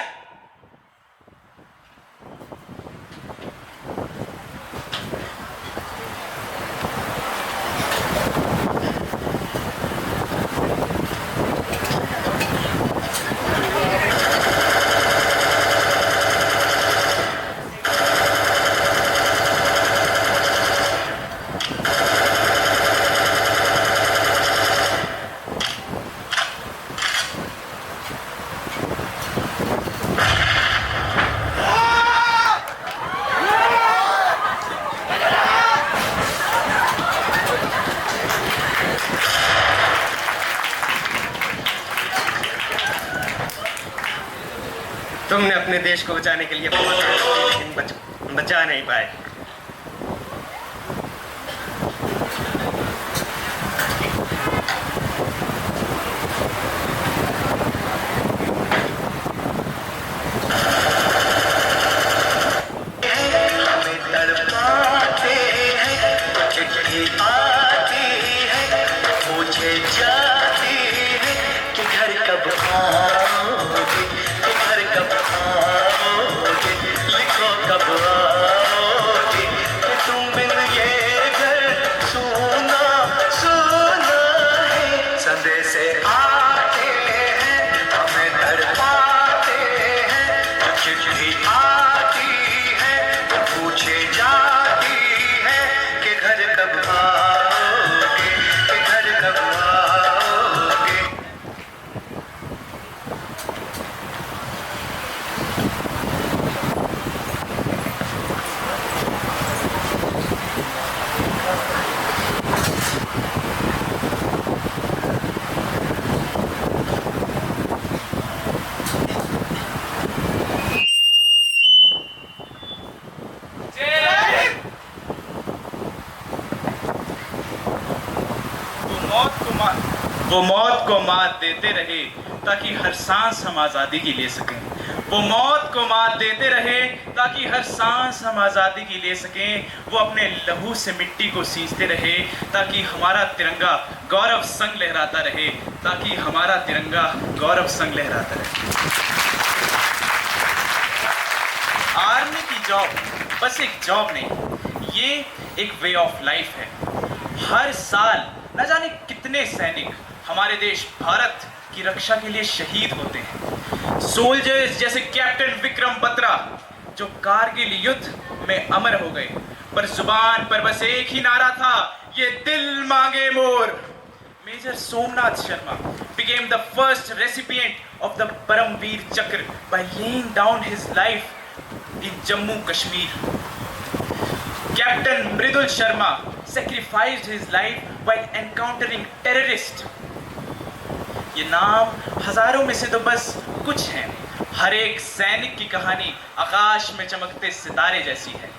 तुमने अपने देश को बचाने के लिए बहुत मेहनत की, लेकिन बचा नहीं पाए। वो मौत को मात देते रहे ताकि हर सांस हम आज़ादी की ले सकें। वो मौत को मात देते रहे ताकि हर सांस हम आज़ादी की ले सकें। वो अपने लहू से मिट्टी को सींचते रहे ताकि हमारा तिरंगा गौरव संग लहराता रहे, ताकि हमारा तिरंगा गौरव संग लहराता रहे। आर्मी की जॉब बस एक जॉब नहीं, ये एक वे ऑफ लाइफ है। हर साल न जाने कितने सैनिक हमारे देश भारत की रक्षा के लिए शहीद होते हैं। सोल्जर्स जैसे कैप्टन विक्रम बत्रा जो कारगिल युद्ध में अमर हो गए, पर जुबान पर बस एक ही नारा था, ये दिल मांगे मोर। Major Somnath Sharma became the first recipient of the Paramveer Chakra by laying down his life in Jammu Kashmir. Captain Mridul Sharma sacrificed his life while encountering terrorists. ये नाम हजारों में से तो बस कुछ हैं। हर एक सैनिक की कहानी आकाश में चमकते सितारे जैसी है।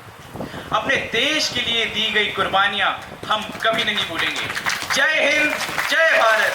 अपने देश के लिए दी गई कुर्बानियां हम कभी नहीं भूलेंगे। जय हिंद, जय भारत।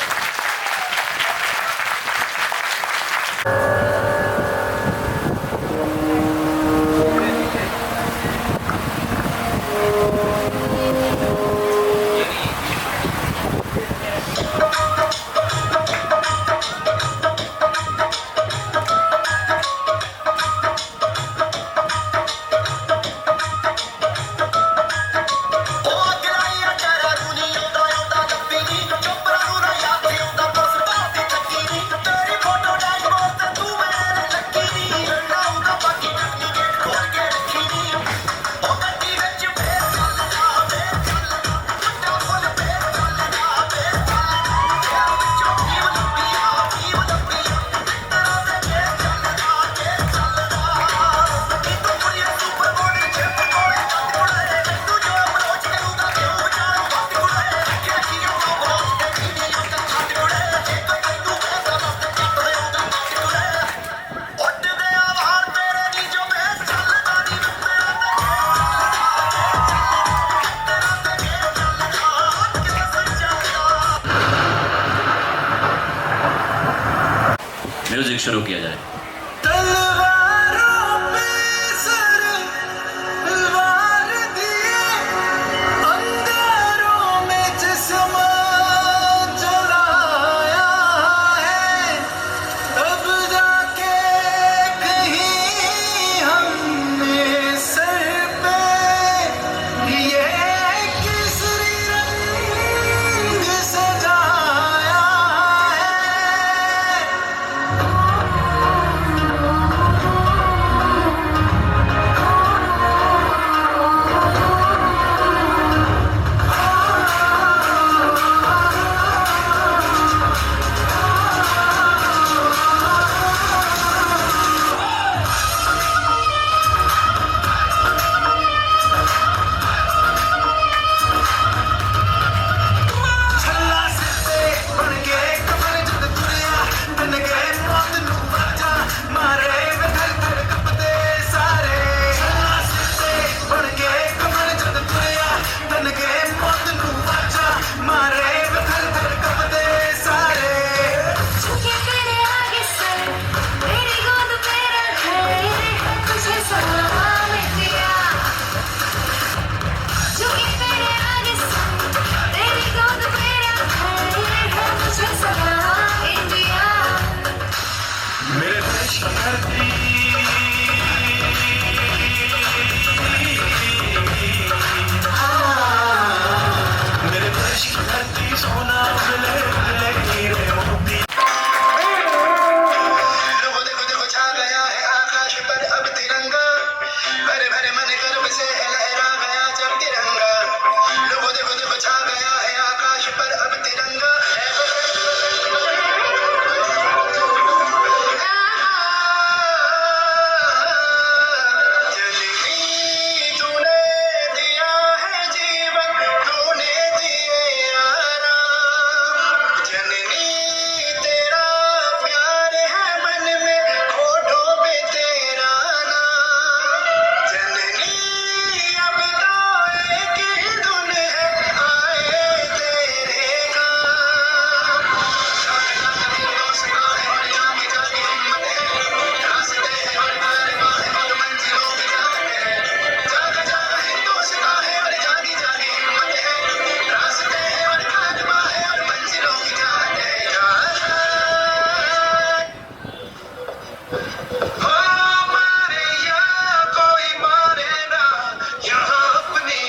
म्यूजिक शुरू किया जाए।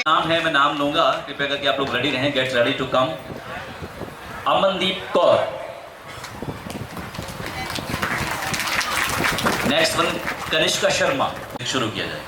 नाम है, मैं नाम लूंगा, कृपया करके आप लोग रेडी रहें। Get ready to come. Amandeep Kaur. Next one Kanishka Sharma. शुरू किया जाए।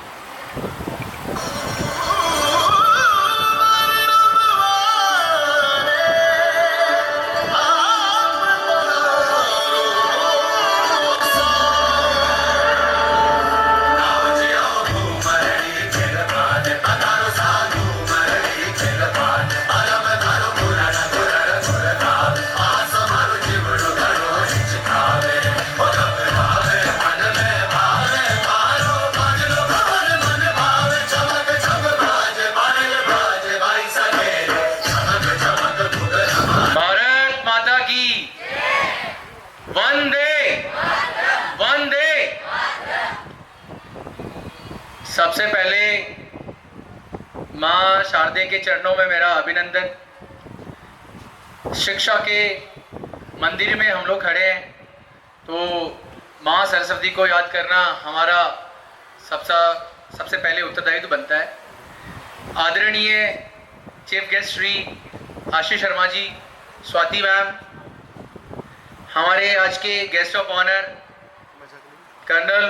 सबसे पहले माँ शारदे के चरणों में मेरा अभिनंदन। शिक्षा के मंदिर में हम लोग खड़े हैं तो माँ सरस्वती को याद करना हमारा सबसे पहले उत्तरदायित्व बनता है। आदरणीय chief guest Shri Ashish Sharma ji, Swati ma'am, हमारे आज के guest of honour colonel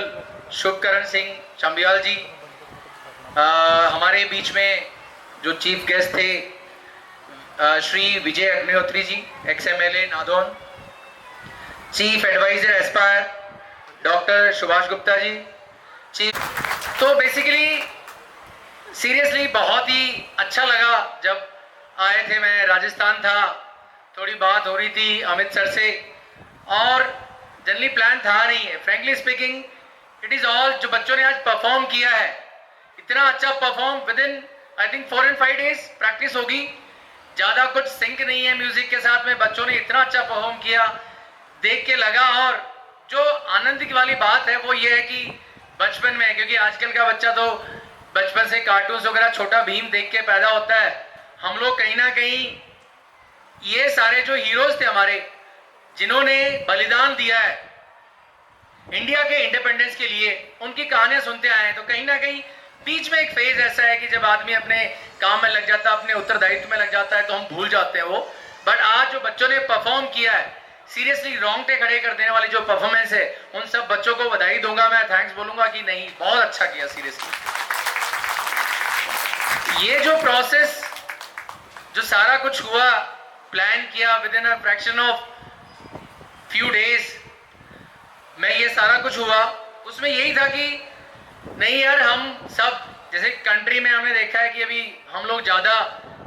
Shubhkaran Singh Chambial ji, हमारे बीच में जो चीफ गेस्ट थे Shri Vijay Agnihotri ji, XMLA Nadaun, chief advisor Aspire doctor Subhash Gupta ji, chief. तो बेसिकली सीरियसली बहुत ही अच्छा लगा जब आए थे। मैं राजस्थान था, थोड़ी बात हो रही थी अमित सर से और जनरली प्लान था नहीं है। Frankly speaking it is all जो बच्चों ने आज परफॉर्म किया है, इतना अच्छा perform with in I think 4 and 5 days practice होगी, ज़्यादा कुछ सिंक नहीं है म्यूजिक के साथ में। बच्चों ने इतना अच्छा परफॉर्म किया, देख के लगा। और जो आनंद की वाली बात है वो ये है कि बचपन में, क्योंकि आजकल का बच्चा तो बचपन से कार्टून्स वगैरह छोटा भीम देख के पैदा होता है, हम लोग कहीं ना कहीं ये सारे जो हीरोज थे हमारे, जिन्होंने बलिदान दिया है इंडिया के इंडिपेंडेंस के लिए, उनकी कहानियां सुनते आए हैं। तो कहीं ना कहीं बीच में एक फेज ऐसा है कि जब आदमी अपने काम में लग जाता है, अपने उत्तरदायित्व में लग जाता है, तो हम भूल जाते हैं वो। बट आज जो बच्चों ने परफॉर्म किया है, सीरियसली रोंगटे खड़े कर देने वाली जो परफॉर्मेंस है, उन सब बच्चों को बधाई दूंगा मैं, थैंक्स बोलूंगा कि नहीं बहुत अच्छा किया सीरियसली। ये जो प्रोसेस, जो सारा कुछ हुआ, प्लान किया with in a fraction of few days में ये सारा कुछ हुआ, उसमें यही था कि नहीं यार, हम सब जैसे कंट्री में हमने देखा है कि अभी हम लोग ज्यादा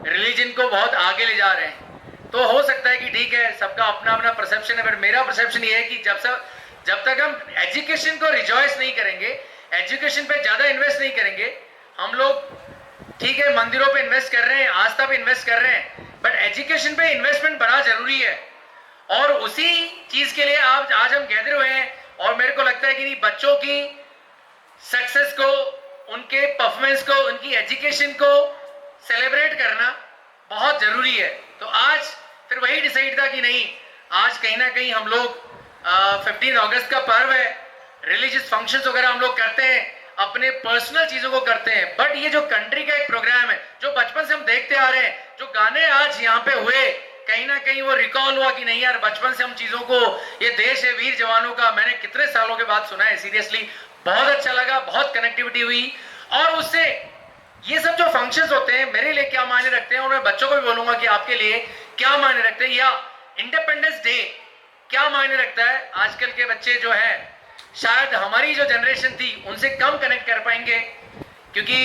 रिलीजन को बहुत आगे ले जा रहे हैं, तो हो सकता है कि ठीक है सबका अपना अपना परसेप्शन है, बट मेरा परसेप्शन ये है कि जब तक हम एजुकेशन को रिजॉइस नहीं करेंगे, एजुकेशन पे ज्यादा इन्वेस्ट नहीं करेंगे, हम लोग ठीक है मंदिरों पे इन्वेस्ट कर रहे हैं, आस्था पे इन्वेस्ट कर रहे हैं, बट एजुकेशन पे इन्वेस्टमेंट बड़ा जरूरी है। और उसी चीज के लिए आज हम गैदर हुए हैं, और मेरे को लगता है कि बच्चों की सक्सेस को, उनके परफॉर्मेंस को, उनकी एजुकेशन को सेलिब्रेट करना बहुत जरूरी है। तो आज फिर वही डिसाइड था कि नहीं, आज कहीं ना कहीं हम लोग 15 अगस्त का पर्व है, रिलीजियस फंक्शंस वगैरह हम लोग करते हैं, अपने पर्सनल चीजों को करते हैं, बट ये जो कंट्री का एक प्रोग्राम है जो बचपन से हम देखते आ रहे हैं, जो गाने आज यहाँ पे हुए, कहीं ना कहीं वो रिकॉल हुआ कि नहीं यार, बचपन से हम चीजों को, ये देश है वीर जवानों का, मैंने कितने सालों के बाद सुना है, सीरियसली बहुत अच्छा लगा, बहुत कनेक्टिविटी हुई। और उससे ये सब जो फंक्शंस होते हैं मेरे लिए क्या मायने रखते हैं, और मैं बच्चों को भी बोलूंगा कि आपके लिए क्या मायने रखते हैं, या इंडिपेंडेंस डे क्या मायने रखता है। आजकल के बच्चे जो है शायद हमारी जो जनरेशन थी उनसे कम कनेक्ट कर पाएंगे, क्योंकि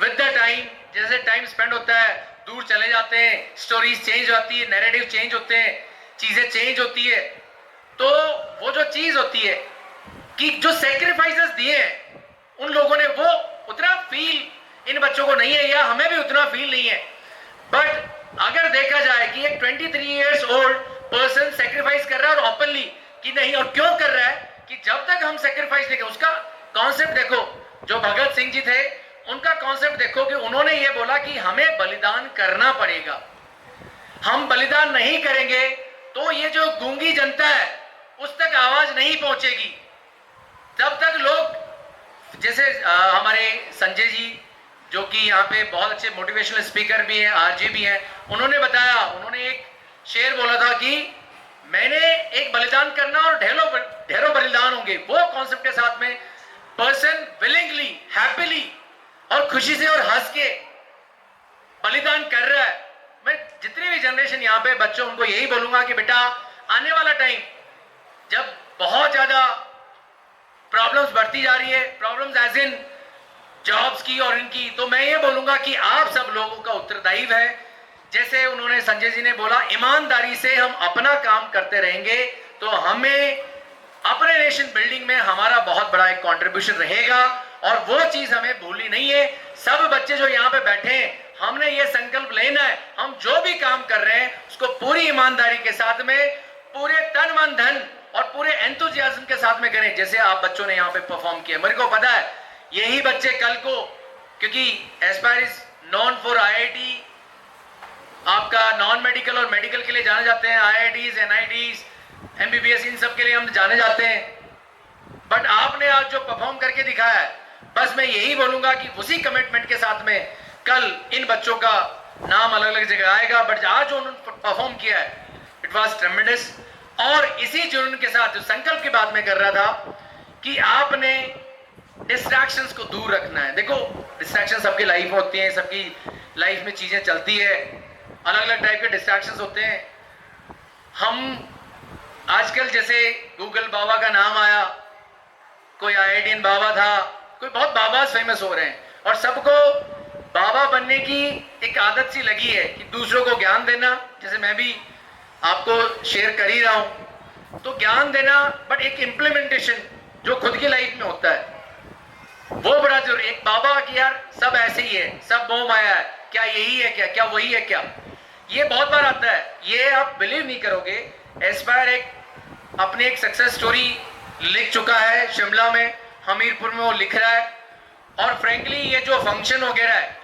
विद द टाइम, जैसे टाइम स्पेंड होता है, दूर चले जाते हैं, स्टोरीज चेंज होती है, नैरेटिव चेंज होते हैं, चीजें चेंज होती है, तो वो जो चीज होती है कि जो सेक्रीफाइसेस दिए हैं उन लोगों ने, वो उतना फील इन बच्चों को नहीं है, या हमें भी उतना फील नहीं है। बट अगर देखा जाए कि एक 23 इयर्स ओल्ड पर्सन सेक्रीफाइस कर रहा है, और ओपनली कि नहीं, और क्यों कर रहा है, कि जब तक हम सेक्रीफाइस नहीं करें, उसका कॉन्सेप्ट देखो, जो भगत सिंह जी थे उनका कॉन्सेप्ट देखो कि उन्होंने ये बोला कि हमें बलिदान करना पड़ेगा, हम बलिदान नहीं करेंगे तो ये जो गूंगी जनता है उस तक आवाज नहीं पहुंचेगी। तब तक लोग, जैसे हमारे संजय जी जो कि यहाँ पे बहुत अच्छे मोटिवेशनल स्पीकर भी हैं, आरजे भी हैं, उन्होंने बताया, उन्होंने एक शेर बोला था कि मैंने एक बलिदान करना और ढेरों बलिदान होंगे, वो कॉन्सेप्ट के साथ में पर्सन विलिंगली, हैप्पीली और खुशी से और हंस के बलिदान कर रहा है। मैं जितनी भी जनरेशन यहाँ पे बच्चों, उनको यही बोलूंगा कि बेटा आने वाला टाइम जब बहुत ज्यादा प्रॉब्लम्स बढ़ती जा रही है, प्रॉब्लम्स एज इन जॉब्स की और इनकी, तो मैं ये बोलूंगा कि आप सब लोगों का उत्तरदायित्व है, जैसे उन्होंने संजय जी ने बोला, ईमानदारी से हम अपना काम करते रहेंगे तो हमें अपने नेशन बिल्डिंग में हमारा बहुत बड़ा एक कंट्रीब्यूशन रहेगा, और वो चीज हमें भूलनी नहीं है। सब बच्चे जो यहाँ पे बैठे हैं, हमने ये संकल्प लेना है, हम जो भी काम कर रहे हैं उसको पूरी ईमानदारी के साथ में, पूरे तन मन धन और पूरे एंथुसियाज्म के साथ में करें, जैसे आप बच्चों ने यहाँ पे परफॉर्म किया। मेरे को पता है यही बच्चे कल को, क्योंकि Aspire is non for IIT, आपका नॉन मेडिकल और मेडिकल के लिए जाने जाते हैं, IITs, NITs, MBBS, इन सब के लिए हम जाने जाते हैं, बट आपने आज जो परफॉर्म करके दिखाया है, बस मैं यही बोलूंगा कि उसी कमिटमेंट के साथ में कल इन बच्चों का नाम अलग अलग जगह आएगा, बट आज जो उन्होंने परफॉर्म किया है इट वाज ट्रेमेंडस। और इसी जुनून के साथ जो संकल्प की बात मैं कर रहा था कि आपने डिस्ट्रैक्शंस को दूर रखना है। देखो डिस्ट्रैक्शन सबकी लाइफ में होती है, सबकी लाइफ में चीजें चलती है, अलग अलग टाइप के डिस्ट्रैक्शंस होते हैं। हम आजकल जैसे गूगल बाबा का नाम आया, कोई IITian बाबा था, कोई बहुत बाबाज फेमस हो रहे हैं, और सबको बाबा बनने की एक आदत सी लगी है कि दूसरों को ज्ञान देना, जैसे मैं भी आपको शेयर कर ही रहा हूं, तो ज्ञान देना, बट एक इम्प्लीमेंटेशन जो खुद की लाइफ में होता है वो बड़ा जरूरी। एक बाबा की यार सब ऐसे ही है, सब मोह माया है, क्या यही है क्या, क्या वही है क्या, ये बहुत बार आता है। ये आप बिलीव नहीं करोगे, एस्पायर एक अपने एक सक्सेस स्टोरी लिख चुका है, शिमला में, हमीरपुर में वो लिख रहा है। और फ्रेंकली ये जो फंक्शन वगैरह है,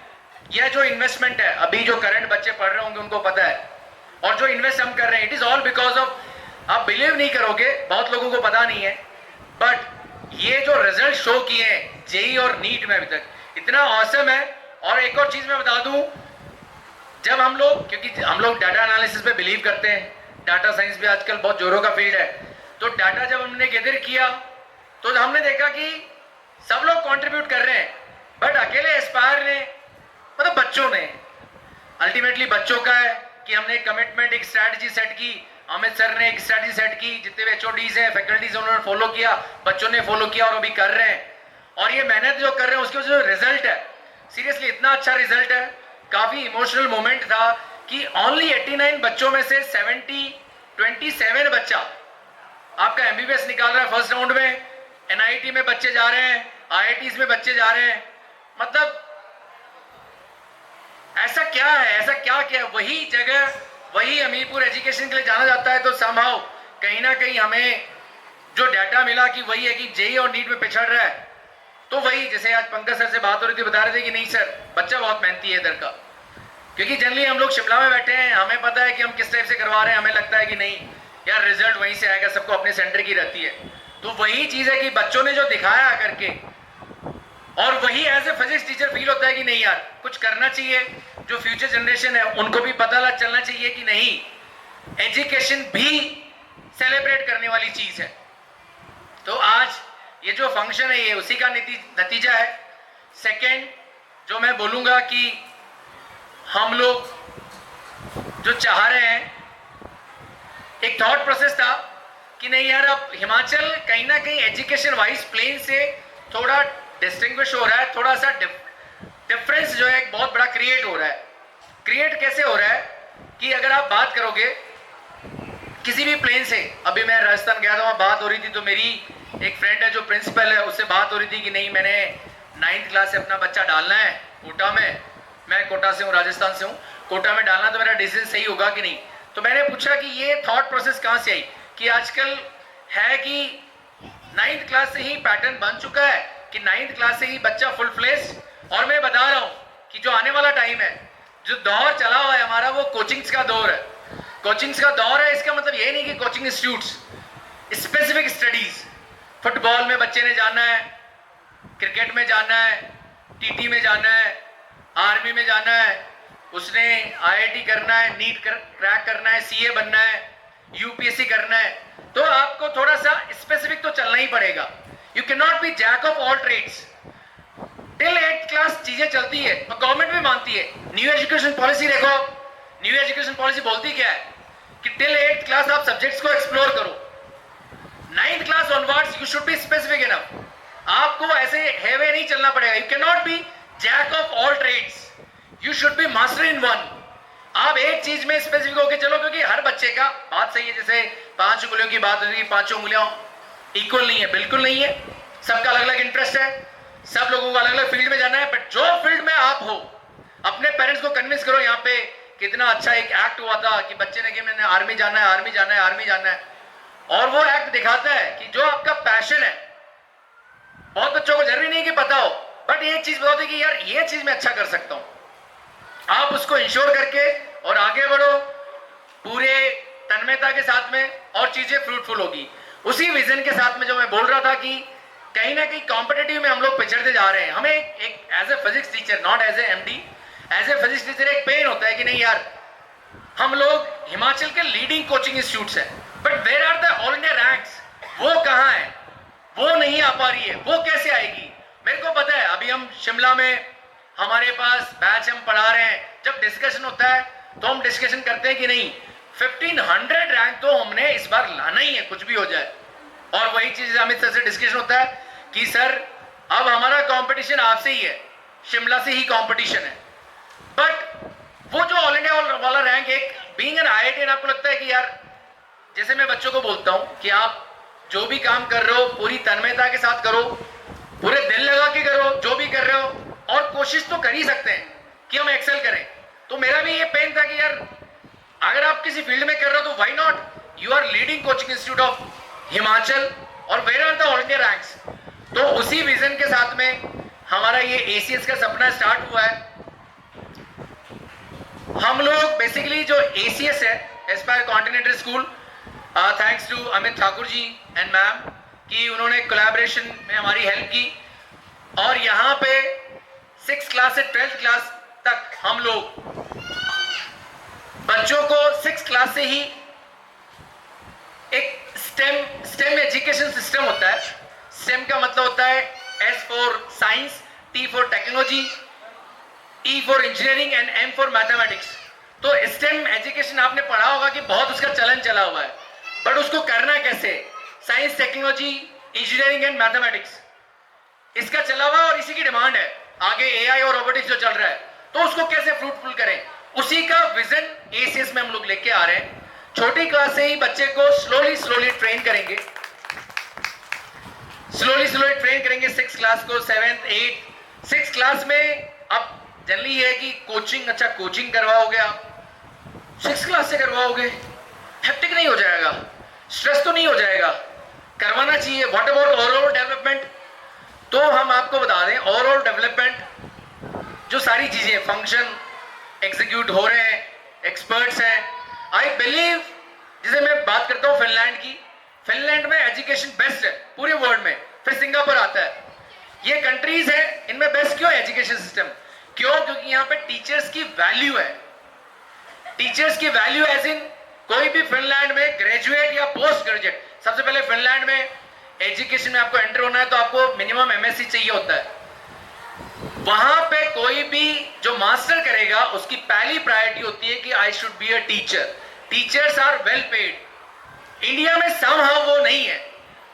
यह जो इन्वेस्टमेंट है, अभी जो करंट बच्चे पढ़ रहे होंगे उनको पता है, और जो इन्वेस्ट हम कर रहे हैं, it is all because of, आप बिलीव नहीं करोगे, बहुत लोगों को पता नहीं है, बट ये जो रिजल्ट शो किए हैं जेई और नीट में अभी तक, इतना औसम है। और एक और चीज मैं बता दूं, जब हम लोग, क्योंकि हम लोग डाटा एनालिसिस पे बिलीव करते हैं, डाटा साइंस भी आजकल बहुत जोरों का फील्ड है, तो डाटा जब हमने गैदर किया तो हमने देखा कि सब लोग कंट्रीब्यूट कर रहे हैं, बट अकेले एस्पायर ने, मतलब बच्चों ने, अल्टीमेटली बच्चों का है कि हमने एक कमिटमेंट, एक स्ट्रैटेजी सेट की, अमित सर ने एक स्ट्रैटेजी सेट की, जितने भी एचओडीज हैं, फैकल्टीज उन्होंने फॉलो किया, बच्चों ने फॉलो किया और अभी कर रहे हैं। और ये मेहनत जो कर रहे हैं उसके जो रिजल्ट है, सीरियसली इतना अच्छा रिजल्ट है। काफी इमोशनल मोमेंट था कि ओनली 89 बच्चों में से 27 बच्चा आपका एमबीबीएस निकाल रहा है फर्स्ट राउंड में, एनआईटी में बच्चे जा रहे हैं, आईआईटीज में बच्चे जा रहे हैं। मतलब ऐसा क्या है, ऐसा क्या क्या वही जगह, वही हमीरपुर एजुकेशन के लिए जाना जाता है, तो समहाउ कहीं ना कहीं हमें जो डाटा मिला कि वही है कि जेई और नीट में पिछड़ रहा है। तो वही, जैसे आज पंकज सर से बात हो रही थी, बता रहे थे कि नहीं सर, बच्चा बहुत मेहनती है इधर का, क्योंकि जनरली हम लोग शिमला में बैठे हैं, हमें पता है कि हम किस टाइप से करवा रहे हैं, हमें लगता है कि नहीं यार रिजल्ट वहीं से आएगा, सबको अपने सेंटर की रहती है। तो वही चीज है कि बच्चों ने जो दिखाया करके, और वही as a physics teacher feel होता है कि नहीं यार कुछ करना चाहिए, जो फ्यूचर जनरेशन है उनको भी पता चलना चाहिए कि नहीं एजुकेशन भी सेलिब्रेट करने वाली चीज है। तो आज ये जो फंक्शन है ये उसी का नतीजा है। सेकेंड जो मैं बोलूंगा कि हम लोग जो चाह रहे हैं, एक थॉट प्रोसेस था कि नहीं यार अब हिमाचल कहीं ना कहीं एजुकेशन वाइज प्लेन से थोड़ा डिस्टिंग्विश हो रहा है, थोड़ा सा डिफरेंस जो है एक बहुत बड़ा क्रिएट हो रहा है। क्रिएट कैसे हो रहा है कि अगर आप बात करोगे किसी भी प्लेन से, अभी मैं राजस्थान गया था, वहां बात हो रही थी, तो मेरी एक फ्रेंड है जो प्रिंसिपल है, उससे बात हो रही थी कि नहीं मैंने 9th क्लास से अपना बच्चा डालना है कोटा में, मैं कोटा से हूँ, राजस्थान से हूँ, कोटा में डालना, तो मेरा डिसीजन सही होगा कि नहीं। तो मैंने पूछा कि ये थॉट प्रोसेस कहाँ से आई, कि आजकल है कि 9th क्लास से ही पैटर्न बन चुका है कि 9th क्लास से ही बच्चा फुल फ्लेज। और मैं बता रहा हूँ कि जो आने वाला टाइम है, जो दौर चला हुआ है हमारा, वो कोचिंग्स का दौर है, कोचिंग्स का दौर है। इसका मतलब ये नहीं कि coaching institutes, specific studies, football में बच्चे ने जाना है, क्रिकेट में जाना है, टीटी में जाना है, आर्मी में जाना है, उसने आईआईटी करना है, नीट क्रैक करना है, सीए बनना है, यूपीएससी करना है, तो आपको थोड़ा सा स्पेसिफिक तो चलना ही पड़ेगा। You can not be jack of all trades. Till 8th class चीजें चलती है और गवर्नमेंट भी मानती है। न्यू एजुकेशन पॉलिसी देखो, न्यू एजुकेशन पॉलिसी बोलती क्या है कि टिल 8th क्लास आप सब्जेक्ट्स को एक्सप्लोर करो, 9th class onwards you should be specific enough. आपको ऐसे हेवे नहीं चलना पड़ेगा। You can not be jack of all trades, you should be master in one. आप एक चीज में स्पेसिफिक होकर चलो, क्योंकि हर बच्चे का बात सही है, जैसे 5 उंगलियों की बात होती है, 5 उंगलियां इक्वल नहीं है, बिल्कुल नहीं है, सबका अलग अलग इंटरेस्ट है, सब लोगों को अलग अलग फील्ड में जाना है। बट जो फील्ड में आप हो, अपने पेरेंट्स को कन्विंस करो। यहाँ पे कितना अच्छा एक एक्ट हुआ था कि बच्चे ने कि मैंने आर्मी जाना है, आर्मी जाना है, आर्मी जाना है, और वो एक्ट दिखाता है कि जो आपका पैशन है, बहुत बच्चों को जरूरी नहीं कि पता हो, बट एक चीज बताते कि यार ये चीज मैं अच्छा कर सकता हूं, आप उसको इंश्योर करके और आगे बढ़ो पूरे तन्मयता के साथ में, और चीजें फ्रूटफुल होगी। उसी विजन के साथ में जो मैं बोल रहा था कि कहीं ना कहीं कॉम्पिटिटिव में हम लोग पिछड़ते जा रहे हैं। हमें एक as a physics teacher, not as a MD, as a physics teacher एक पेन होता है कि नहीं यार हम लोग हिमाचल के लीडिंग कोचिंग इंस्टीट्यूट्स हैं, but where are the all India ranks, वो कहाँ है, वो नहीं आ पा रही है, वो कैसे आएगी। मेरे को पता है अभी हम शिमला में हमारे पास बैच हम पढ़ा रहे हैं, जब डिस्कशन होता है तो हम डिस्कशन करते हैं कि नहीं 1500 रैंक तो हमने इस बार लाना ही है, कुछ भी हो जाए। और वही चीज अमित सर से डिस्कशन होता है कि सर अब हमारा कंपटीशन आपसे ही है, शिमला से ही कंपटीशन है, बट वो जो ऑल इंडिया वाला रैंक, एक बीइंग एन आईआईटी, आपको लगता है कि यार, जैसे मैं बच्चों को बोलता हूं कि आप जो भी काम कर रहे हो पूरी तन्मयता के साथ करो, पूरे दिल लगा के करो, जो भी कर रहे हो, और कोशिश तो कर ही सकते हैं कि हम एक्सेल करें। तो मेरा भी ये पेन था कि यार अगर आप किसी फील्ड में कर रहे हो तो why not, you are leading coaching institute of Himachal, और where are the all India ranks. तो उसी विजन के साथ में हमारा ये ACS का सपना स्टार्ट हुआ है। हम लोग बेसिकली जो ACS है, Aspire Continental School, thanks to Amit Thakur ji and ma'am कि उन्होंने कोलैबोरेशन में हमारी हेल्प की, और यहाँ पे 6th क्लास से 12th क्लास तक हम लोग बच्चों को 6th क्लास से ही एक स्टेम एजुकेशन सिस्टम होता है। स्टेम का मतलब होता है S for science, T for technology, E for engineering and M for mathematics. तो स्टेम एजुकेशन आपने पढ़ा होगा कि बहुत उसका चलन चला हुआ है, बट उसको करना कैसे? Science, technology, engineering and mathematics, इसका चला हुआ और इसी की डिमांड है। आगे AI और रोबोटिक्स जो चल रहा है, तो उसको कैसे फ्रूटफुल करें, उसी का विजन ACS में हम लोग लेके आ रहे हैं। छोटी क्लास से ही बच्चे को स्लोली ट्रेन करेंगे, स्लोली ट्रेन करेंगे 6th क्लास को, 7th 8th 6th क्लास में। अब जनरली ये है कि कोचिंग, अच्छा कोचिंग करवाओगे आप, 6th क्लास से करवाओगे, हेक्टिक नहीं हो जाएगा, स्ट्रेस तो नहीं हो जाएगा? करवाना चाहिए। What about overall development? तो हम आपको बता दें, ओवरऑल डेवलपमेंट जो सारी चीजें फंक्शन एग्जीक्यूट हो रहे हैं, एक्सपर्ट्स हैं। आई बिलीव, जैसे मैं बात करता हूं फिनलैंड की, फिनलैंड में एजुकेशन बेस्ट है पूरे वर्ल्ड में, फिर सिंगापुर आता है। ये कंट्रीज है, इनमें बेस्ट क्यों है एजुकेशन सिस्टम? क्यों? क्योंकि यहाँ पे टीचर्स की वैल्यू है। टीचर्स की वैल्यू एज इन, कोई भी फिनलैंड में ग्रेजुएट या पोस्ट ग्रेजुएट, सबसे पहले फिनलैंड में एजुकेशन में आपको एंटर होना है तो आपको मिनिमम MSc चाहिए होता है। वहां पे कोई भी जो मास्टर करेगा उसकी पहली प्रायोरिटी होती है कि I should be a teacher. Teachers are well paid. India में समहाउ वो नहीं है।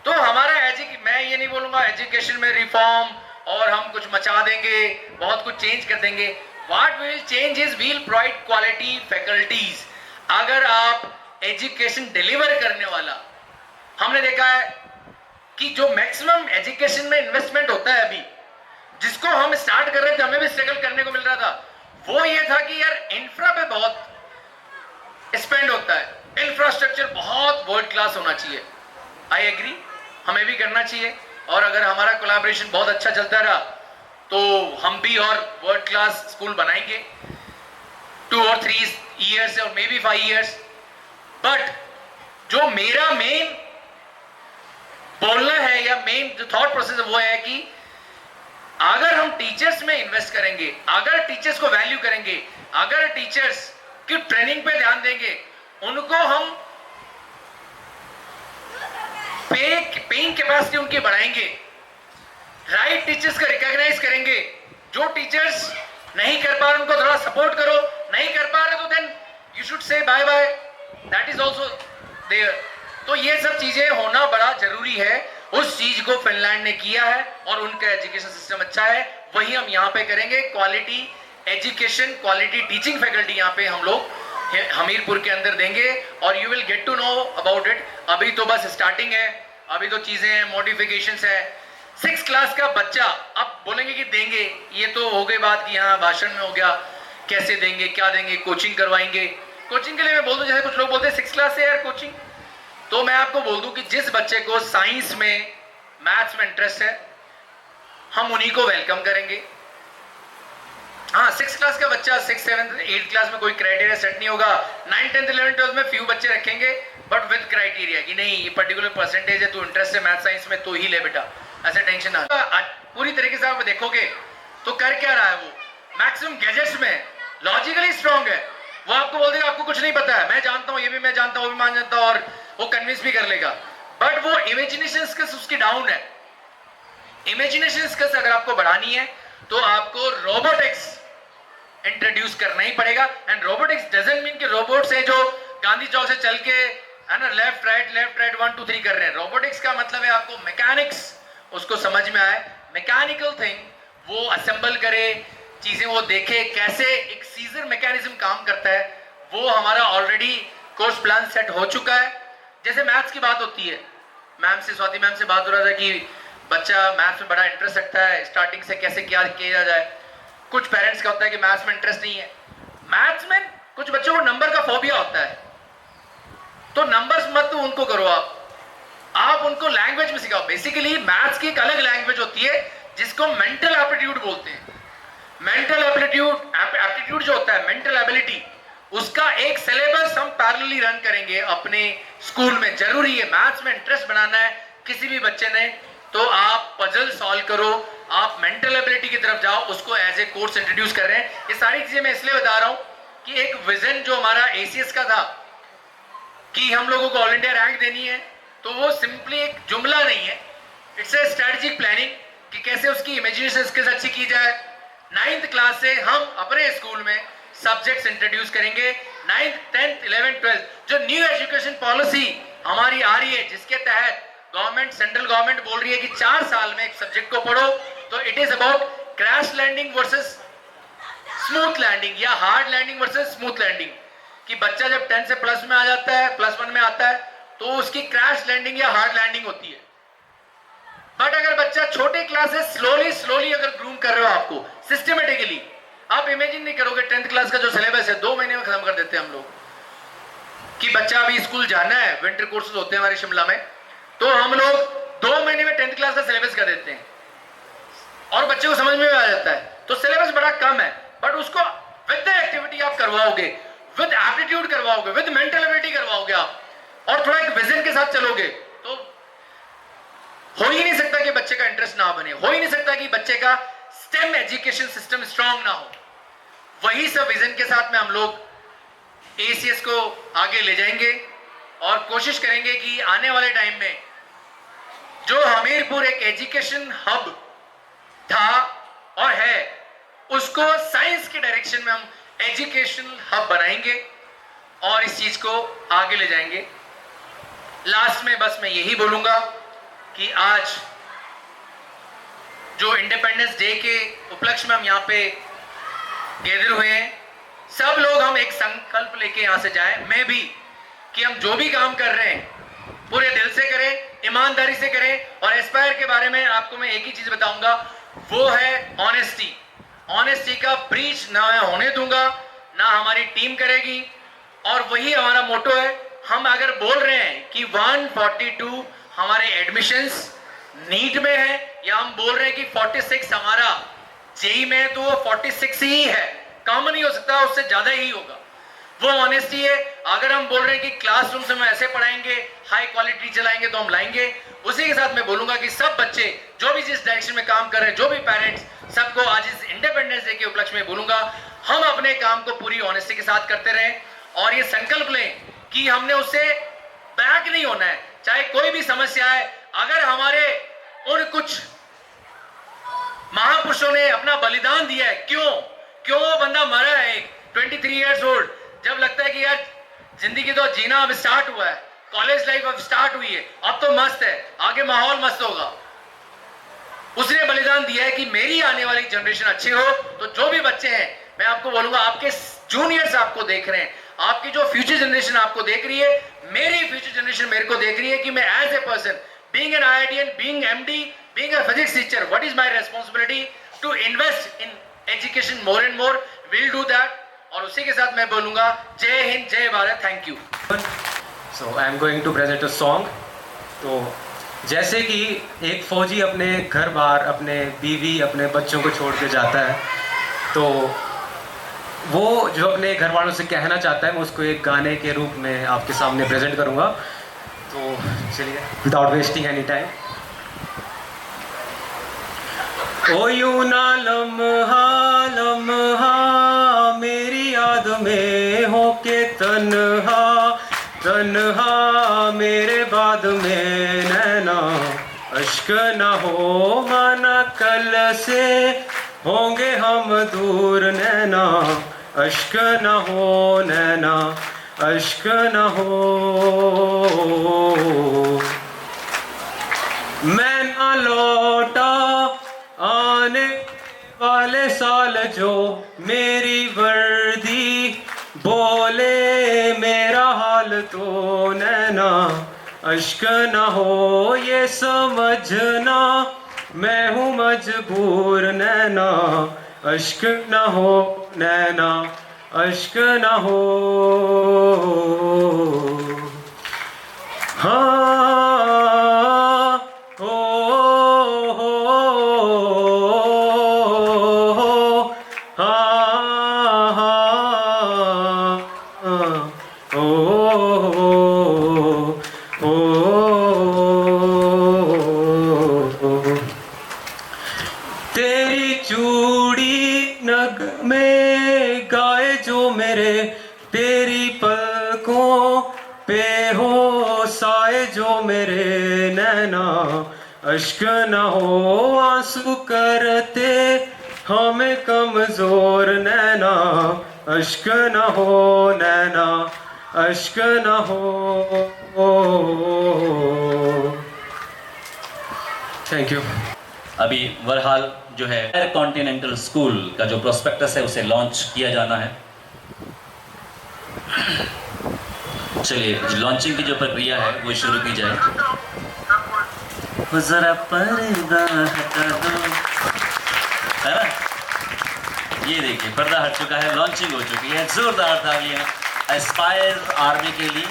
तो हमारा मैं ये नहीं बोलूंगा एजुकेशन में रिफॉर्म और हम कुछ मचा देंगे, बहुत कुछ चेंज कर देंगे। What will change is we'll provide quality faculties. अगर आप एजुकेशन डिलीवर करने वाला, हमने देखा है कि जो मैक्सिमम एजुकेशन में इन्वेस्टमेंट होता है अभी, जिसको हम स्टार्ट कर रहे थे, हमें भी स्ट्रगल करने को मिल रहा था, वो ये था कि यार इंफ्रा पे बहुत स्पेंड होता है, इंफ्रास्ट्रक्चर बहुत वर्ल्ड क्लास होना चाहिए। आई एग्री, हमें भी करना चाहिए, और अगर हमारा कोलैबोरेशन बहुत अच्छा चलता रहा तो हम भी और वर्ल्ड क्लास स्कूल बनाएंगे 2 or 3 years और मे बी 5 years। बट जो मेरा मेन बोलना है या मेन जो थॉट प्रोसेस है वो है कि अगर हम टीचर्स में इन्वेस्ट करेंगे, अगर टीचर्स को वैल्यू करेंगे, अगर टीचर्स की ट्रेनिंग पे ध्यान देंगे, उनको हम पेइंग कैपेसिटी उनकी बढ़ाएंगे, राइट टीचर्स का रिकॉग्नाइज करेंगे। जो टीचर्स नहीं कर पा रहे उनको थोड़ा सपोर्ट करो, नहीं कर पा रहे तो then you should say bye bye, that is also there. तो ये सब चीजें होना बड़ा जरूरी है। उस चीज को फिनलैंड ने किया है और उनका एजुकेशन सिस्टम अच्छा है, वही हम यहाँ पे करेंगे। Quality education, quality teaching faculty यहाँ पे हम लोग हमीरपुर के अंदर देंगे और you will get to know about it. अभी तो बस स्टार्टिंग है, अभी तो चीजें हैं, मॉडिफिकेशंस है। 6th क्लास का बच्चा, अब बोलेंगे कि देंगे, ये तो हो गई बात कि यहाँ भाषण में हो गया, कैसे देंगे, क्या देंगे, कोचिंग करवाएंगे। कोचिंग के लिए मैं बोल दूं, जैसे कुछ लोग बोलते हैं 6th क्लास से यार कोचिंग, तो मैं आपको बोल दूं कि जिस बच्चे को साइंस में, मैथ्स में इंटरेस्ट है, हम उन्हीं को वेलकम करेंगे। हाँ, 6th क्लास का बच्चा 6th 7th 8th क्लास में कोई क्राइटेरिया सेट नहीं होगा। 9th 10th 11th 12th में फ्यू बच्चे रखेंगे, बट विद क्राइटेरिया कि नहीं ये पर्टिकुलर परसेंटेज है, तू इंटरेस्ट है मैथ साइंस में तो ही ले बेटा, ऐसे टेंशन ना। पूरी तरीके से आप देखोगे तो कर क्या रहा है वो, मैक्सिमम गैजेट्स में लॉजिकली स्ट्रांग है। वो आपको बोल देगा आपको कुछ नहीं पता है, मैं जानता हूँ, ये भी मैं जानता हूँ, वो भी मान जानता हूँ, और वो कन्विंस भी कर लेगा। बट वो इमेजिनेशन स्किल्स उसकी डाउन है। इमेजिनेशन स्किल्स अगर आपको बढ़ानी है तो आपको रोबोटिक्स इंट्रोड्यूस करना ही पड़ेगा। एंड रोबोटिक्स डजंट मीन कि रोबोट से जो गांधी चौक से चल के है ना लेफ्ट राइट 1 2 3 कर रहे हैं। रोबोटिक्स का मतलब है आपको मैकेनिक्स उसको समझ में आए, मैकेनिकल थिंग वो असेंबल करे, चीजें वो देखे कैसे एक सीजर मैकेनिज्म काम करता है। वो हमारा ऑलरेडी कोर्स प्लान सेट हो चुका है। जैसे मैथ्स की बात होती है, मैम से, स्वाति मैम से बात हो रहा था कि बच्चा मैथ्स में बड़ा इंटरेस्ट रखता है, स्टार्टिंग से कैसे क्या किया जाए। कुछ पेरेंट्स का होता है कि मैथ्स में इंटरेस्ट नहीं है। मैथ्स में कुछ बच्चों को नंबर का फोबिया होता है, तो नंबर्स मत उनको करो आप, आप उनको लैंग्वेज में सिखाओ। बेसिकली मैथ्स की एक अलग लैंग्वेज होती है जिसको मेंटल एप्टीट्यूड बोलते हैं। मेंटल एप्टीट्यूड जो होता है, मेंटल एबिलिटी, उसका एक सिलेबस हम पैरेलली रन करेंगे अपने स्कूल में। जरूरी है, मैथ्स में इंटरेस्ट बनाना है किसी भी बच्चे ने तो आप पजल सॉल्व करो, आप मेंटल एबिलिटी की तरफ जाओ, उसको एज ए कोर्स इंट्रोड्यूस कर रहे हैं। ये सारी चीजें मैं इसलिए बता रहा हूं कि एक विजन जो हमारा एसीएस का था कि हम लोगों को ऑल इंडिया रैंक देनी है, तो वो सिंपली एक जुमला नहीं है, इट्स ए स्ट्रेटेजिक प्लानिंग कि कैसे उसकी इमेजिनेशन स्किल्स अच्छी की जाए। 9th क्लास से हम अपने स्कूल में सब्जेक्ट्स इंट्रोड्यूस करेंगे। 9th, 10th, 11th, 12th जो न्यू एजुकेशन पॉलिसी हमारी आ रही है, जिसके तहत गवर्नमेंट, सेंट्रल गवर्नमेंट बोल रही है कि 4 साल में एक सब्जेक्ट को पढ़ो, तो it is about crash landing versus smooth landing या hard landing versus smooth landing. कि बच्चा जब 10 से प्लस में आ जाता है, +1 में आता है, तो उसकी क्रैश लैंडिंग या हार्ड लैंडिंग होती है। बट अगर बच्चा छोटे क्लास से स्लोली अगर ग्रूम कर रहे हो आपको सिस्टमेटिकली, आप इमेजिन नहीं करोगे 10th क्लास का जो सिलेबस है 2 महीने में खत्म कर देते हैं हम लोग। कि बच्चा अभी स्कूल जाना है, विंटर कोर्सेज होते हैं हमारे शिमला में, तो हम लोग 2 महीने में 10th क्लास का सिलेबस कर देते हैं और बच्चे को समझ में आ जाता है। तो सिलेबस बड़ा कम है, बट उसको विद द एक्टिविटी आप करवाओगे, विद एप्टीट्यूड करवाओगे, विद मेंटल एबिलिटी करवाओगे आप, और थोड़ा एक विजन के साथ चलोगे, तो हो ही नहीं सकता कि बच्चे का इंटरेस्ट ना बने, हो ही नहीं सकता कि बच्चे का स्टेम एजुकेशन सिस्टम स्ट्रांग ना हो। वही सब विजन के साथ में हम लोग एसीएस को आगे ले जाएंगे और कोशिश करेंगे कि आने वाले टाइम में जो हमीरपुर एक एजुकेशन हब था और है, उसको साइंस के डायरेक्शन में हम एजुकेशन हब बनाएंगे और इस चीज को आगे ले जाएंगे। लास्ट में बस मैं यही बोलूंगा कि आज जो इंडिपेंडेंस डे के उपलक्ष्य में हम यहाँ पे गैदर हुए हैं, सब लोग हम एक संकल्प लेके यहाँ से जाएं, मैं भी, कि हम जो भी काम कर रहे हैं पूरे दिल से करें, ईमानदारी से करें। और एस्पायर के बारे में आपको मैं एक ही चीज बताऊंगा, वो है ऑनेस्टी। ऑनेस्टी का ब्रीच ना मैं होने दूंगा, ना हमारी टीम करेगी, और वही हमारा मोटो है। हम अगर बोल रहे हैं कि 142 हमारे एडमिशंस नीट में है, या हम बोल रहे हैं कि 46 हमारा जेई में है, तो वो 46 ही है, कम नहीं हो सकता, उससे ज्यादा ही होगा। वो ऑनेस्टी है। अगर हम बोल रहे हैं कि क्लासरूम से हम ऐसे पढ़ाएंगे, हाई क्वालिटी चलाएंगे, तो हम लाएंगे। उसी के साथ मैं बोलूंगा कि सब बच्चे जो भी जिस डायरेक्शन में काम कर रहे हैं, जो भी पेरेंट्स, सबको आज इस इंडिपेंडेंस डे के उपलक्ष्य में बोलूंगा, हम अपने काम को पूरी ऑनेस्टी के साथ करते रहें और ये संकल्प लें कि हमने उससे बैक नहीं होना है। चाहे कोई भी समस्या है, अगर हमारे उन कुछ महापुरुषों ने अपना बलिदान दिया है, क्यों वो बंदा मरा है 23 इयर्स ओल्ड, जब लगता है कि यार जिंदगी तो जीना अब स्टार्ट हुआ है, कॉलेज लाइफ अब स्टार्ट हुई है, अब तो मस्त है, आगे माहौल मस्त होगा, उसने बलिदान दिया है कि मेरी आने वाली जनरेशन अच्छी हो। तो जो भी बच्चे हैं, मैं आपको बोलूंगा, आपके जूनियर्स आपको देख रहे हैं, आपकी जो फ्यूचर जनरेशन आपको देख रही है, मेरी फ्यूचर जनरेशन मेरे को देख रही है कि मैं as a person, being an IITian, being MD, being a physics teacher, what is my responsibility to invest in education more and more, will do that। और उसी के साथ मैं बोलूंगा, जय हिंद, जय Bharat, thank you. So I am going to present a song. तो जैसे कि एक फौजी अपने घर बार, अपने बीवी, अपने बच्चों को छोड़ के जाता है, तो वो जो अपने घर वालों से कहना चाहता है, मैं उसको एक गाने के रूप में आपके सामने प्रेजेंट करूंगा। तो चलिए, विदाउट वेस्टिंग एनी टाइम। ओ यूं ना लम्हा लम्हा मेरी याद में हो के तन्हा तन्हा मेरे बाद में नैना अश्क न हो माना कल से होंगे हम दूर नैना अश्क न हो नैना अश्क न हो। मैं ना लौटा आने वाले साल जो मेरी वर्दी बोले मेरा हाल तो नैना अश्क न हो ये समझना मैं हूँ मजबूर नैना अश्क न हो नैना अश्क न हो। हाँ तेरी चूड़ी नग में गाए जो मेरे, तेरी पलकों पे हो साए जो मेरे नैना, अश्क न हो आंसू करते हमें कमजोर नैना, अश्क न हो नैना, अश्क न हो। Thank you. अभी बहरहाल जो है कॉन्टिनेंटल स्कूल का जो प्रोस्पेक्टस है उसे लॉन्च किया जाना है। चलिए लॉन्चिंग की जो प्रक्रिया है वो शुरू की जाए। जरा पर्दा हटा दो, है ना? ये देखिए पर्दा हट चुका है, लॉन्चिंग हो चुकी है। जोरदार तालियां एस्पायर आर्मी के लिए।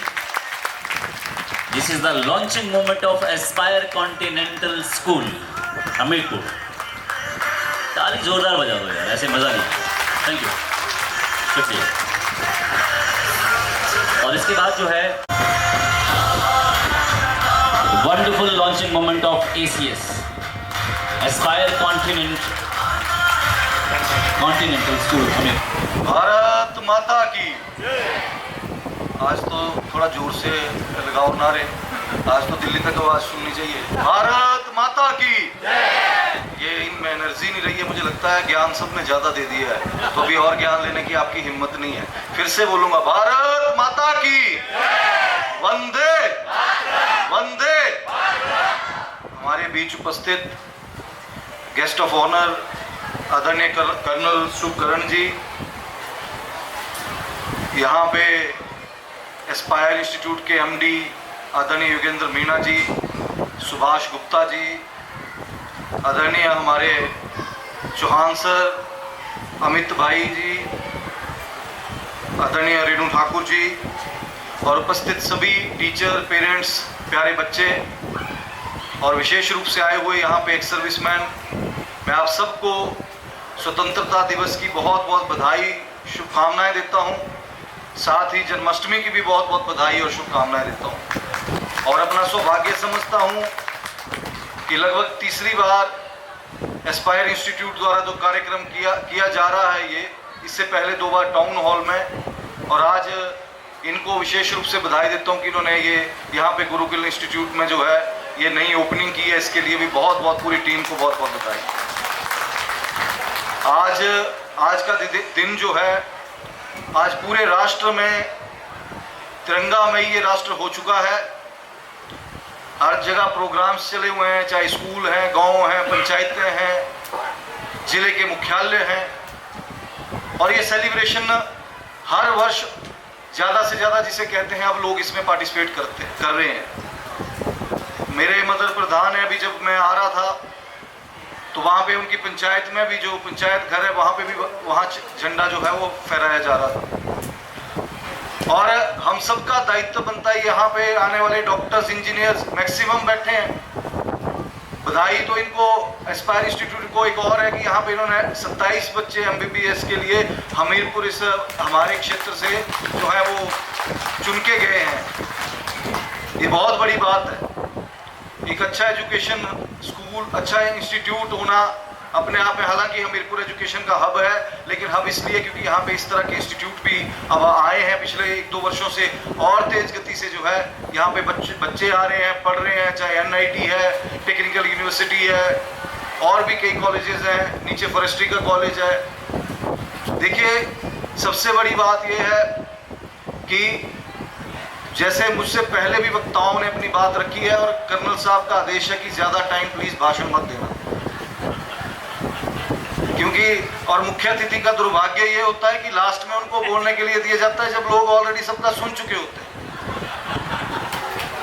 This is the launching moment of Aspire Continental school Hamirpur. ताली जोरदार बजा दो यार, ऐसे मजा नहीं। थैंक यू, शुक्रिया। और इसके बाद जो है wonderful launching moment of ACS Aspire Continental school Hamirpur. Bharat माता की। आज तो थोड़ा जोर से लगाओ नारे, आज तो दिल्ली तक आवाज सुननी चाहिए। भारत माता की। ये इनमें एनर्जी नहीं रही है, मुझे लगता है ज्ञान सबने ज्यादा दे दिया है, तो अभी और ज्ञान लेने की आपकी हिम्मत नहीं है। फिर से बोलूंगा, भारत माता की। वंदे वंदे। हमारे बीच उपस्थित गेस्ट ऑफ ऑनर आदरणीय कर्नल शुभकरण जी, यहाँ पे एस्पायर इंस्टीट्यूट के MD आदरणीय योगेंद्र मीणा जी, सुभाष गुप्ता जी, आदरणीय हमारे चौहान सर, अमित भाई जी, आदरणीय रेणु ठाकुर जी और उपस्थित सभी टीचर, पेरेंट्स, प्यारे बच्चे और विशेष रूप से आए हुए यहाँ पे एक सर्विसमैन, मैं आप सबको स्वतंत्रता दिवस की बहुत बहुत बधाई, शुभकामनाएं देता हूँ। साथ ही जन्माष्टमी की भी बहुत बहुत बधाई और शुभकामनाएं देता हूँ। और अपना सौभाग्य समझता हूँ कि लगभग तीसरी बार एस्पायर इंस्टीट्यूट द्वारा जो कार्यक्रम किया जा रहा है, ये इससे पहले 2 बार टाउन हॉल में, और आज इनको विशेष रूप से बधाई देता हूँ कि इन्होंने ये यहाँ पे गुरुकुल इंस्टीट्यूट में जो है ये नई ओपनिंग की है। इसके लिए भी बहुत बहुत पूरी टीम को बहुत बहुत बधाई। आज का दिन जो है, आज पूरे राष्ट्र में तिरंगामयी ये राष्ट्र हो चुका है। हर जगह प्रोग्राम्स चले हुए हैं, चाहे स्कूल हैं, गांव हैं, पंचायतें हैं, जिले के मुख्यालय हैं, और ये सेलिब्रेशन हर वर्ष ज़्यादा से ज़्यादा जिसे कहते हैं अब लोग इसमें पार्टिसिपेट कर रहे हैं। मेरे मदर प्रधान है, अभी जब मैं आ रहा था तो वहाँ पे उनकी पंचायत में भी जो पंचायत घर है वहाँ पे भी वहाँ झंडा जो है वो फहराया जा रहा था। और हम सबका दायित्व बनता है, यहाँ पे आने वाले डॉक्टर्स, इंजीनियर्स मैक्सिमम बैठे हैं। बधाई तो इनको एस्पायर इंस्टीट्यूट को एक और है कि यहाँ पे इन्होंने 27 बच्चे MBBS के लिए हमीरपुर इस हमारे क्षेत्र से जो है वो चुन के गए हैं। ये बहुत बड़ी बात है। एक अच्छा एजुकेशन स्कूल, अच्छा इंस्टीट्यूट होना अपने आप में, हालांकि हमीरपुर एजुकेशन का हब है, लेकिन हब इसलिए क्योंकि यहाँ पे इस तरह के इंस्टीट्यूट भी अब आए हैं पिछले 1-2 वर्षों से, और तेज गति से जो है यहाँ पे बच्चे आ रहे हैं, पढ़ रहे हैं, चाहे NIT है, टेक्निकल यूनिवर्सिटी है, और भी कई कॉलेजेस हैं, नीचे फॉरेस्ट्री का कॉलेज है। देखिए सबसे बड़ी बात यह है कि जैसे मुझसे पहले भी वक्ताओं ने अपनी बात रखी है, और कर्नल साहब का आदेश है कि ज़्यादा टाइम प्लीज़ भाषण मत देना, क्योंकि और मुख्य अतिथि का दुर्भाग्य ये होता है कि लास्ट में उनको बोलने के लिए दिया जाता है जब लोग ऑलरेडी सबका सुन चुके होते हैं।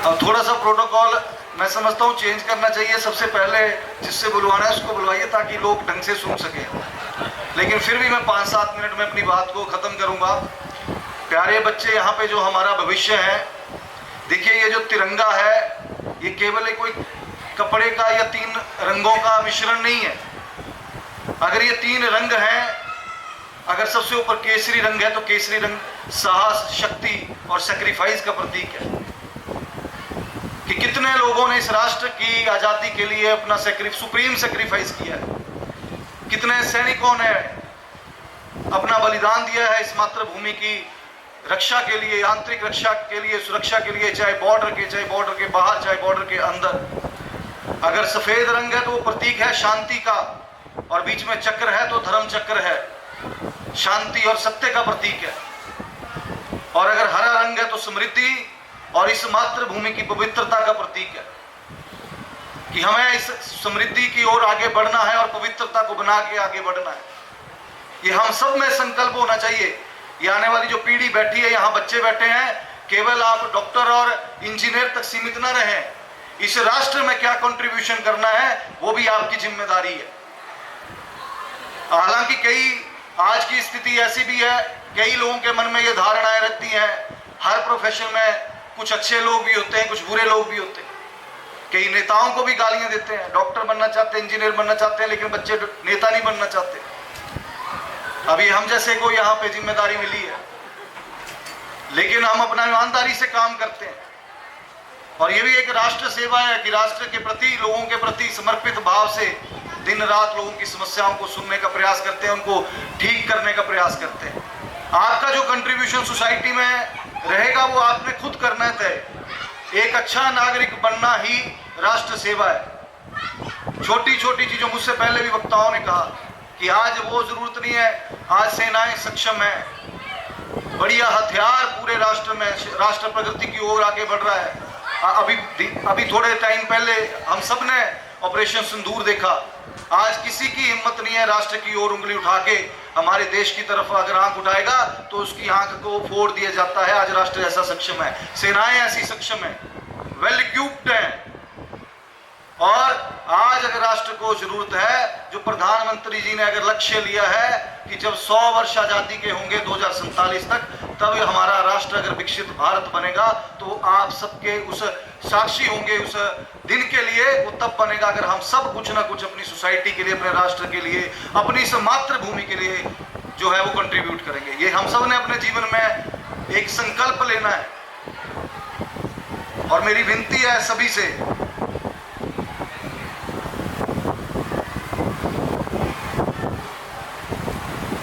अब थोड़ा सा प्रोटोकॉल मैं समझता हूँ चेंज करना चाहिए। सबसे पहले जिससे बुलवाना है उसको बुलवाइए ताकि लोग ढंग से सुन सकें, लेकिन फिर भी मैं 5-7 मिनट में अपनी बात को ख़त्म करूँगा। प्यारे बच्चे, यहाँ पे जो हमारा भविष्य है, देखिए ये जो तिरंगा है ये केवल एक कोई कपड़े का या 3 रंगों का मिश्रण नहीं है। अगर ये 3 रंग हैं, अगर सबसे ऊपर केसरी रंग है तो केसरी रंग साहस, शक्ति और सैक्रिफाइस का प्रतीक है। कि कितने लोगों ने इस राष्ट्र की आज़ादी के लिए अपना सुप्रीम सेक्रीफाइस किया है, कितने सैनिकों ने अपना बलिदान दिया है इस मातृभूमि की रक्षा के लिए, आंतरिक रक्षा के लिए, सुरक्षा के लिए, चाहे बॉर्डर के बाहर, चाहे बॉर्डर के अंदर। अगर सफेद रंग है तो वो प्रतीक है शांति का, और बीच में चक्र है तो धर्म चक्र है, शांति और सत्य का प्रतीक है। और अगर हरा रंग है तो समृद्धि और इस मातृभूमि की पवित्रता का प्रतीक है, कि हमें इस समृद्धि की ओर आगे बढ़ना है और पवित्रता को बना के आगे बढ़ना है। ये हम सब में संकल्प होना चाहिए। ये आने वाली जो पीढ़ी बैठी है, यहाँ बच्चे बैठे हैं, केवल आप डॉक्टर और इंजीनियर तक सीमित न रहें। इस राष्ट्र में क्या कंट्रीब्यूशन करना है वो भी आपकी जिम्मेदारी है। हालांकि आज की स्थिति ऐसी भी है, कई लोगों के मन में ये धारणाएं रहती हैं, हर प्रोफेशन में कुछ अच्छे लोग भी होते हैं, कुछ बुरे लोग भी होते हैं। कई नेताओं को भी गालियां देते हैं, डॉक्टर बनना चाहते हैं, इंजीनियर बनना चाहते हैं, लेकिन बच्चे नेता नहीं बनना चाहते। अभी हम जैसे को यहाँ पे जिम्मेदारी मिली है, लेकिन हम अपना ईमानदारी से काम करते हैं। और ये भी एक राष्ट्र सेवा है कि राष्ट्र के प्रति, लोगों के प्रति समर्पित भाव से दिन रात लोगों की समस्याओं को सुनने का प्रयास करते हैं, उनको ठीक करने का प्रयास करते हैं। आपका जो कंट्रीब्यूशन सोसाइटी में रहेगा वो आपने खुद करना है। एक अच्छा नागरिक बनना ही राष्ट्र सेवा है। छोटी छोटी चीजों, मुझसे पहले भी वक्ताओं ने कहा कि आज वो जरूरत नहीं है, आज सेनाएं सक्षम है, बढ़िया हथियार पूरे राष्ट्र में, राष्ट्र प्रगति की ओर आगे बढ़ रहा है। अभी थोड़े टाइम पहले हम सब ने ऑपरेशन सिंदूर देखा। आज किसी की हिम्मत नहीं है राष्ट्र की ओर उंगली उठा के हमारे देश की तरफ अगर आंख उठाएगा तो उसकी आंख को फोड़ दिया जाता है। आज राष्ट्र ऐसा सक्षम है, सेनाएं ऐसी सक्षम है, वेल इक्विप्ड हैं। और आज अगर राष्ट्र को जरूरत है, जो प्रधानमंत्री जी ने अगर लक्ष्य लिया है कि जब 100 वर्ष आजादी के होंगे 2047 तक, तब हमारा राष्ट्र अगर विकसित भारत बनेगा, तो आप सबके उस साक्षी होंगे उस दिन के लिए। वो तब बनेगा अगर हम सब कुछ ना कुछ अपनी सोसाइटी के लिए, अपने राष्ट्र के लिए, अपनी इस मातृभूमि के लिए जो है वो कंट्रीब्यूट करेंगे। ये हम सब ने अपने जीवन में एक संकल्प लेना है। और मेरी विनती है सभी से,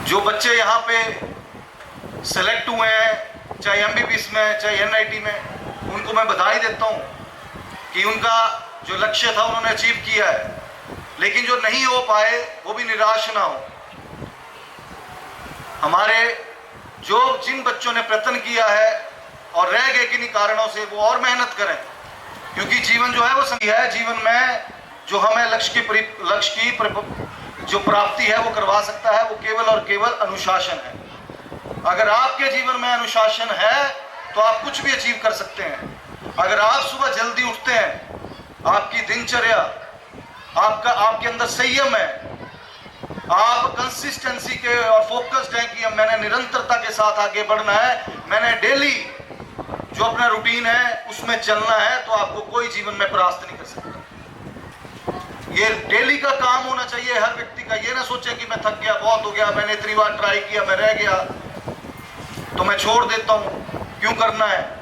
जो बच्चे यहाँ पे सेलेक्ट हुए हैं, चाहे एमबीबीएस में, चाहे एनआईटी में, उनको मैं बधाई देता हूँ कि उनका जो लक्ष्य था उन्होंने अचीव किया है। लेकिन जो नहीं हो पाए वो भी निराश ना हो। हमारे जिन बच्चों ने प्रयत्न किया है और रह गए किन्हीं कारणों से, वो और मेहनत करें, क्योंकि जीवन जो है वो सही है। जीवन में जो हमें लक्ष्य की जो प्राप्ति है वो करवा सकता है, वो केवल और केवल अनुशासन है। अगर आपके जीवन में अनुशासन है तो आप कुछ भी अचीव कर सकते हैं। अगर आप सुबह जल्दी उठते हैं, आपकी दिनचर्या, आपके अंदर संयम है, आप कंसिस्टेंसी के और फोकस्ड हैं कि मैंने निरंतरता के साथ आगे बढ़ना है, मैंने डेली जो अपना रूटीन है उसमें चलना है, तो आपको कोई जीवन में परास्त नहीं कर सकता। ये डेली का काम होना चाहिए हर व्यक्ति का। ये ना सोचे कि मैं थक गया, बहुत हो गया, मैंने इतनी बार ट्राई किया, मैं रह गया तो मैं छोड़ देता हूँ, क्यों करना है।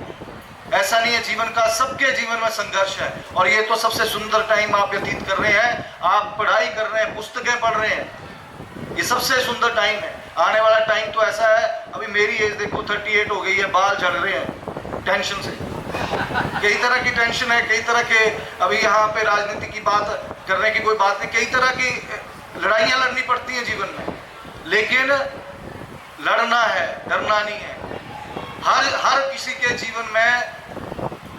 ऐसा नहीं है। जीवन का, सबके जीवन में संघर्ष है। और ये तो सबसे सुंदर टाइम आप व्यतीत कर रहे हैं, आप पढ़ाई कर रहे हैं, पुस्तकें पढ़ रहे हैं, ये सबसे सुंदर टाइम है। आने वाला टाइम तो ऐसा है, अभी मेरी एज देखो 38 हो गई है, बाल झड़ रहे हैं टेंशन से, कई तरह की टेंशन है, कई तरह के, अभी यहाँ पे राजनीति की बात करने की कोई बात नहीं, कई तरह की लड़ाइयाँ लड़नी पड़ती हैं जीवन में, लेकिन लड़ना है, डरना नहीं है। हर किसी के जीवन में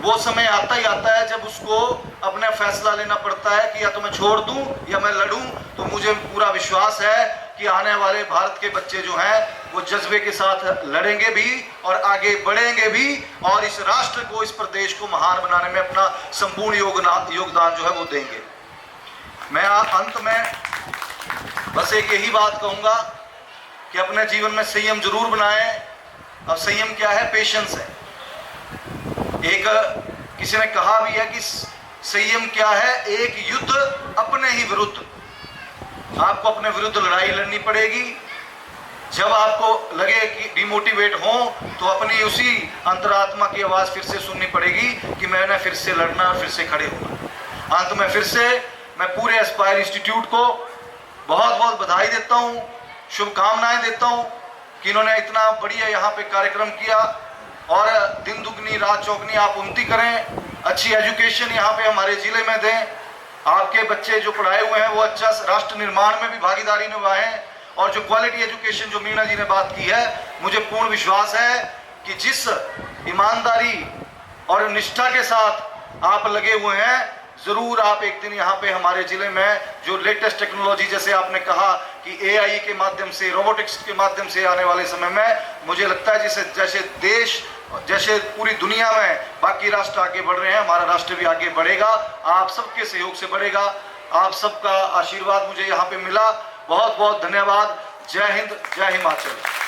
वो समय आता ही आता है जब उसको अपना फैसला लेना पड़ता है कि या तो मैं छोड़ दूं या मैं लड़ूं। तो मुझे पूरा विश्वास है कि आने वाले भारत के बच्चे जो हैं वो जज्बे के साथ लड़ेंगे भी और आगे बढ़ेंगे भी, और इस राष्ट्र को, इस प्रदेश को महान बनाने में अपना संपूर्ण योगदान जो है वो देंगे। मैं अंत में बस एक यही बात कहूँगा कि अपने जीवन में संयम जरूर बनाएं। और संयम क्या है? पेशेंस है। एक किसी ने कहा भी है कि संयम क्या है? एक युद्ध अपने ही विरुद्ध। आपको अपने विरुद्ध लड़ाई लड़नी पड़ेगी, जब आपको लगे कि डिमोटिवेट हो तो अपनी उसी अंतरात्मा की आवाज़ फिर से सुननी पड़ेगी कि मैंने फिर से लड़ना और फिर से खड़े होना। अंत में फिर से मैं पूरे एस्पायर इंस्टीट्यूट को बहुत बहुत बधाई देता हूँ, शुभकामनाएं देता हूँ कि इन्होंने इतना बढ़िया यहाँ पे कार्यक्रम किया और दिन दुगनी रात चौगनी आप उन्नति करें, अच्छी एजुकेशन यहाँ पे हमारे ज़िले में दें, आपके बच्चे जो पढ़ाए हुए हैं वो अच्छा राष्ट्र निर्माण में भी भागीदारी निभाएं और जो क्वालिटी एजुकेशन जो मीना जी ने बात की है, मुझे पूर्ण विश्वास है कि जिस ईमानदारी और निष्ठा के साथ आप लगे हुए हैं, ज़रूर आप एक दिन यहाँ पे हमारे ज़िले में जो लेटेस्ट टेक्नोलॉजी जैसे आपने कहा कि AI के माध्यम से, रोबोटिक्स के माध्यम से आने वाले समय में मुझे लगता है जैसे देश, जैसे पूरी दुनिया में बाकी राष्ट्र आगे बढ़ रहे हैं, हमारा राष्ट्र भी आगे बढ़ेगा, आप सबके सहयोग से बढ़ेगा। आप सबका आशीर्वाद मुझे यहाँ पे मिला। बहुत बहुत धन्यवाद। जय हिंद, जय हिमाचल।